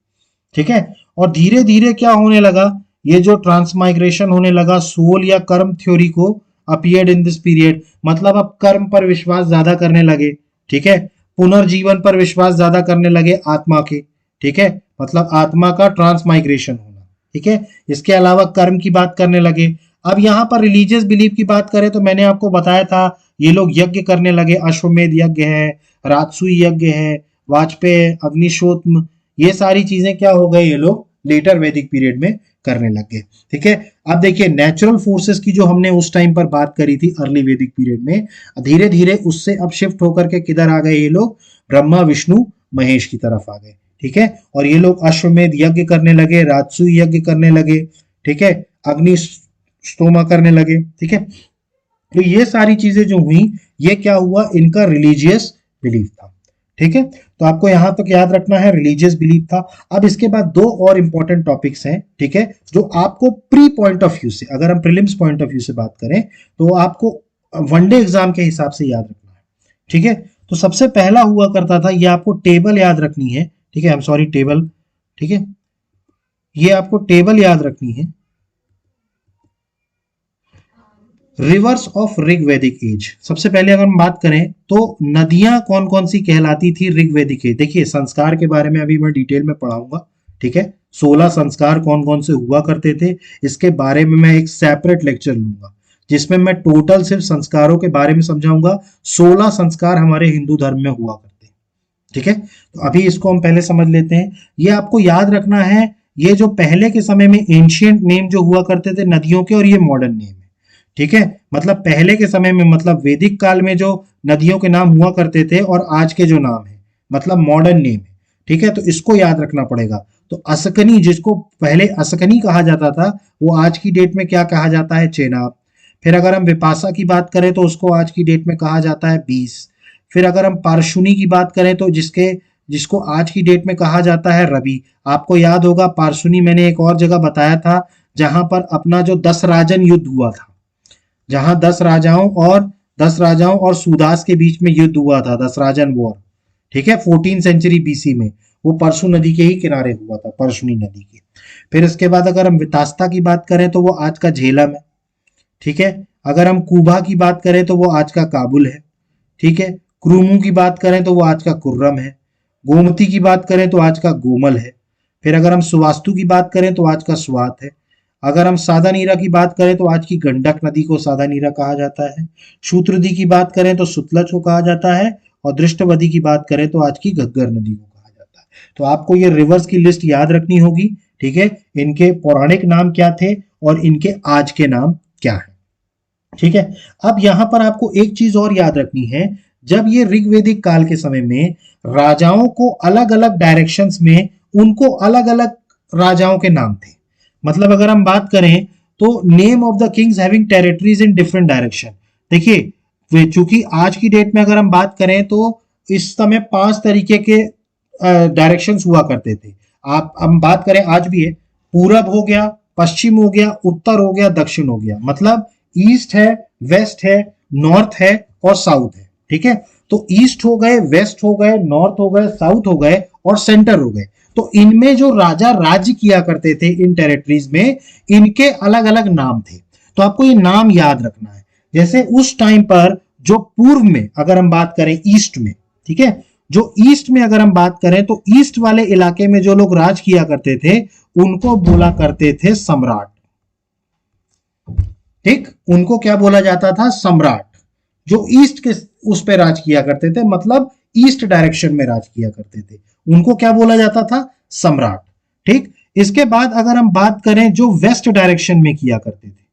ठीक है। और धीरे धीरे क्या होने लगा, ये जो ट्रांसमाइग्रेशन होने लगा सोल या कर्म थ्योरी को अपीयर्ड इन दिस पीरियड, मतलब अब कर्म पर विश्वास ज्यादा करने लगे, ठीक है। पुनर्जीवन पर विश्वास ज्यादा करने लगे आत्मा के, ठीक है, मतलब आत्मा का ट्रांसमाइग्रेशन होना, ठीक है। इसके अलावा कर्म की बात करने लगे। अब यहाँ पर रिलीजियस बिलीफ की बात करें तो मैंने आपको बताया था ये लोग यज्ञ करने लगे, अश्वमेध यज्ञ है, राजसूय यज्ञ है, वाजपेय, अग्निशोत्म, ये सारी चीजें क्या हो गए, ये लोग लेटर वैदिक पीरियड में करने लग गए, ठीक है। अब देखिए नेचुरल फोर्सेस की जो हमने उस टाइम पर बात करी थी अर्ली वैदिक पीरियड में, धीरे धीरे उससे अब शिफ्ट होकर के किधर आ गए ये लोग, ब्रह्मा विष्णु महेश की तरफ आ गए, ठीक है। और ये लोग अश्वमेध यज्ञ करने लगे, राजसूय यज्ञ करने लगे, ठीक है, अग्नि स्तोमा करने लगे, ठीक है। तो ये सारी चीजें जो हुई, ये क्या हुआ, इनका रिलीजियस बिलीफ था, ठीक है। तो आपको यहां तक याद रखना है, रिलीजियस बिलीफ था। अब इसके बाद दो और इंपॉर्टेंट टॉपिक्स हैं, ठीक है, जो आपको प्री पॉइंट ऑफ व्यू से, अगर हम प्रीलिम्स पॉइंट ऑफ व्यू से बात करें तो आपको वनडे एग्जाम के हिसाब से याद रखना है, ठीक है। तो सबसे पहला हुआ करता था, ये आपको टेबल याद रखनी है, ठीक है, आई एम सॉरी, टेबल, ठीक है, ये आपको टेबल याद रखनी है, रिवर्स ऑफ ऋग्वैदिक एज। सबसे पहले अगर हम बात करें तो नदियां कौन कौन सी कहलाती थी ऋग्वैदिक एज। देखिए संस्कार के बारे में अभी मैं डिटेल में पढ़ाऊंगा, ठीक है, 16 संस्कार कौन कौन से हुआ करते थे, इसके बारे में मैं एक सेपरेट लेक्चर लूंगा जिसमें मैं टोटल सिर्फ संस्कारों के बारे में समझाऊंगा। 16 संस्कार हमारे हिंदू धर्म में हुआ करते हैं, ठीक है। तो अभी इसको हम पहले समझ लेते हैं। ये आपको याद रखना है, ये जो पहले के समय में एंशियंट नेम जो हुआ करते थे नदियों के, और ये मॉडर्न नेम, ठीक है। मतलब पहले के समय में, मतलब वैदिक काल में जो नदियों के नाम हुआ करते थे और आज के जो नाम है मतलब मॉडर्न नेम है, ठीक है। तो इसको याद रखना पड़ेगा। तो असकनी, जिसको पहले असकनी कहा जाता था, वो आज की डेट में क्या कहा जाता है, चेनाब। फिर अगर हम विपाशा की बात करें तो उसको आज की डेट में कहा जाता है बीस। फिर अगर हम पारशुनी की बात करें तो जिसको आज की डेट में कहा जाता है रवि। आपको याद होगा पारशुनी मैंने एक और जगह बताया था, जहां पर अपना जो 10 राजन युद्ध हुआ था, जहां 10 राजाओं और सुदास के बीच में युद्ध हुआ था, 10 राजन वॉर, ठीक है, 14 सेंचुरी बीसी में, वो परशु नदी के ही किनारे हुआ था, परशुनी नदी के। फिर इसके बाद अगर हम वितास्ता की बात करें तो वो आज का झेलम है, ठीक है। अगर हम कुबा की बात करें तो वो आज का काबुल है, ठीक है। क्रूमू की बात करें तो वो आज का कुर्रम है। गोमती की बात करें तो आज का गोमल है। फिर अगर हम सुवास्तु की बात करें तो आज का स्वात है। अगर हम सादा नीरा की बात करें तो आज की गंडक नदी को सादा नीरा कहा जाता है। शूत्रदी की बात करें तो सुतलज को कहा जाता है, और दृष्टवदी की बात करें तो आज की घग्गर नदी को कहा जाता है। तो आपको ये रिवर्स की लिस्ट याद रखनी होगी, ठीक है, इनके पौराणिक नाम क्या थे और इनके आज के नाम क्या है, ठीक है। अब यहां पर आपको एक चीज और याद रखनी है, जब ये ऋग्वैदिक काल के समय में राजाओं को अलग अलग डायरेक्शंस में, उनको अलग अलग राजाओं के नाम थे। मतलब अगर हम बात करें तो name of the Kings having territories in different direction. देखिए चूंकि आज की डेट में अगर हम बात करें तो इस समय 5 तरीके के डायरेक्शंस हुआ करते थे। आप हम बात करें आज भी है, पूरब हो गया, पश्चिम हो गया, उत्तर हो गया, दक्षिण हो गया। मतलब ईस्ट है, वेस्ट है, नॉर्थ है और साउथ है, ठीक है। तो ईस्ट हो गए, वेस्ट हो गए, नॉर्थ हो गए, साउथ हो गए और सेंटर हो गए। तो इनमें जो राजा राज्य किया करते थे इन टेरिटरीज में, इनके अलग अलग नाम थे। तो आपको ये नाम याद रखना है। जैसे उस टाइम पर जो पूर्व में अगर हम बात करें ईस्ट में, ठीक है, जो ईस्ट में अगर हम बात करें तो ईस्ट वाले इलाके में जो लोग राज किया करते थे उनको बोला करते थे सम्राट, ठीक, उनको क्या बोला जाता था, सम्राट। जो ईस्ट के उस पे राज किया करते थे, मतलब ईस्ट डायरेक्शन में राज किया करते थे, उनको क्या बोला जाता था, सम्राट, ठीक। इसके बाद अगर हम बात करें जो वेस्ट डायरेक्शन में किया करते थे,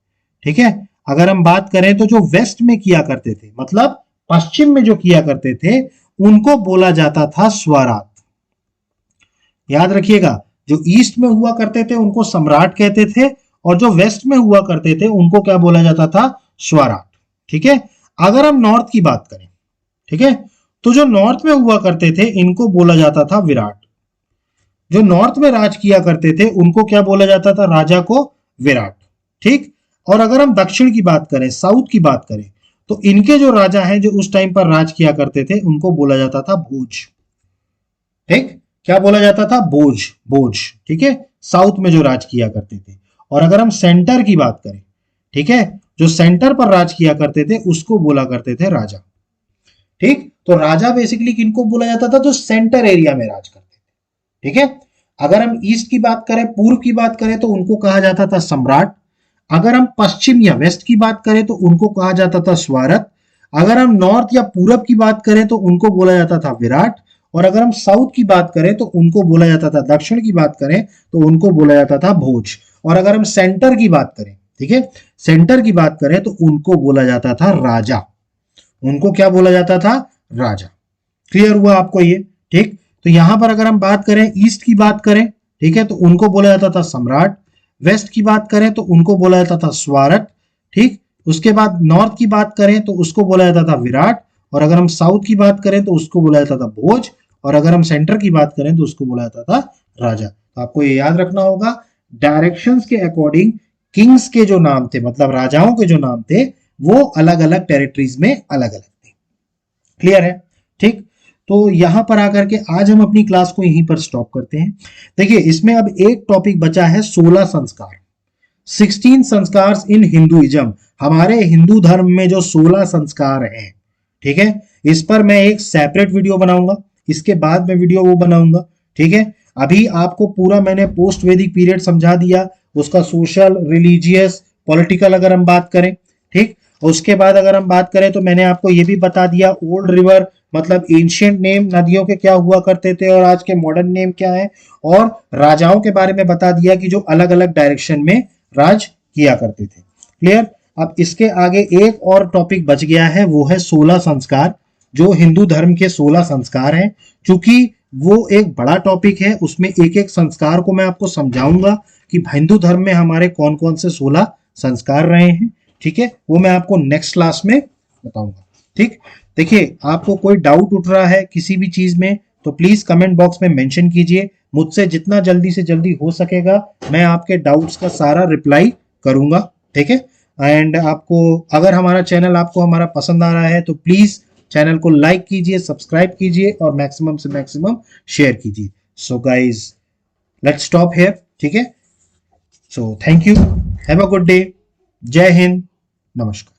ठीक है, अगर हम बात करें तो जो वेस्ट में किया करते थे, मतलब पश्चिम में जो किया करते थे, उनको बोला जाता था स्वराट। याद रखिएगा, जो ईस्ट में हुआ करते थे उनको सम्राट कहते थे, और जो वेस्ट में हुआ करते थे उनको क्या बोला जाता था, स्वराट, ठीक है। अगर हम नॉर्थ की बात करें, ठीक है, तो जो नॉर्थ में हुआ करते थे इनको बोला जाता था विराट। जो नॉर्थ में राज किया करते थे उनको क्या बोला जाता था, राजा को विराट, ठीक। और अगर हम दक्षिण की बात करें, साउथ की बात करें, तो इनके जो राजा हैं जो उस टाइम पर राज किया करते थे उनको बोला जाता था भोज, ठीक। क्या बोला जाता था, भोज, भोज, ठीक है, साउथ में जो राज किया करते थे। और अगर हम सेंटर की बात करें, ठीक है, जो सेंटर पर राज किया करते थे उसको बोला करते थे राजा, ठीक। तो राजा बेसिकली किनको बोला जाता था, जो सेंटर एरिया में राज करते थे, ठीक है। अगर हम ईस्ट की बात करें, पूर्व की बात करें तो उनको कहा जाता था सम्राट। अगर हम पश्चिम या वेस्ट की बात करें तो उनको कहा जाता था स्वारत। अगर हम नॉर्थ या पूरब की बात करें तो उनको बोला जाता था विराट। और अगर हम साउथ की बात करें तो उनको बोला जाता था, दक्षिण की बात करें तो उनको बोला जाता था भोज। और अगर हम सेंटर की बात करें, ठीक है, सेंटर की बात करें तो उनको बोला जाता था राजा। उनको क्या बोला जाता था, राजा। क्लियर हुआ आपको ये, ठीक। तो यहां पर अगर हम बात करें, ईस्ट की बात करें, ठीक है, तो उनको बोला जाता था सम्राट। वेस्ट की बात करें तो उनको बोला जाता था स्वारट, ठीक। उसके बाद नॉर्थ की बात करें तो उसको बोला जाता था विराट, और अगर हम साउथ की बात करें तो उसको बोला जाता था भोज, और अगर हम सेंटर की बात करें तो उसको बोला जाता था राजा। तो आपको ये याद रखना होगा, डायरेक्शंस के अकॉर्डिंग किंग्स के जो नाम थे, मतलब राजाओं के जो नाम थे, वो अलग अलग टेरिटरीज में अलग अलग थे। क्लियर है, ठीक। तो यहां पर आकर के आज हम अपनी क्लास को यहीं पर स्टॉप करते हैं। देखिए, इसमें अब एक टॉपिक बचा है 16 संस्कार, 16 संस्कार इन हिंदुइज्म। हमारे हिंदू धर्म में जो 16 संस्कार हैं, ठीक है, इस पर मैं एक सेपरेट वीडियो बनाऊंगा, इसके बाद मैं वीडियो वो बनाऊंगा, ठीक है। अभी आपको पूरा मैंने पोस्ट वैदिक पीरियड समझा दिया, उसका सोशल, रिलीजियस, पॉलिटिकल अगर हम बात करें, ठीक। उसके बाद अगर हम बात करें तो मैंने आपको ये भी बता दिया ओल्ड रिवर मतलब एंशिएंट नेम नदियों के क्या हुआ करते थे और आज के मॉडर्न नेम क्या है, और राजाओं के बारे में बता दिया कि जो अलग अलग डायरेक्शन में राज किया करते थे। क्लियर। अब इसके आगे एक और टॉपिक बच गया है, वो है 16 संस्कार, जो हिंदू धर्म के 16 संस्कार हैं। क्योंकि वो एक बड़ा टॉपिक है, उसमें एक एक संस्कार को मैं आपको समझाऊंगा कि हिंदू धर्म में हमारे कौन कौन से 16 संस्कार रहे हैं, ठीक है। वो मैं आपको नेक्स्ट क्लास में बताऊंगा, ठीक। देखिए, आपको कोई डाउट उठ रहा है किसी भी चीज में तो प्लीज कमेंट बॉक्स में मेंशन कीजिए, मुझसे जितना जल्दी से जल्दी हो सकेगा मैं आपके डाउट्स का सारा रिप्लाई करूंगा, ठीक है। एंड आपको अगर हमारा चैनल आपको हमारा पसंद आ रहा है तो प्लीज चैनल को लाइक कीजिए, सब्सक्राइब कीजिए और मैक्सिमम से मैक्सिमम शेयर कीजिए। So guys, let's stop here, ठीक है। So thank you, have a good day, जय हिंद, नमस्कार।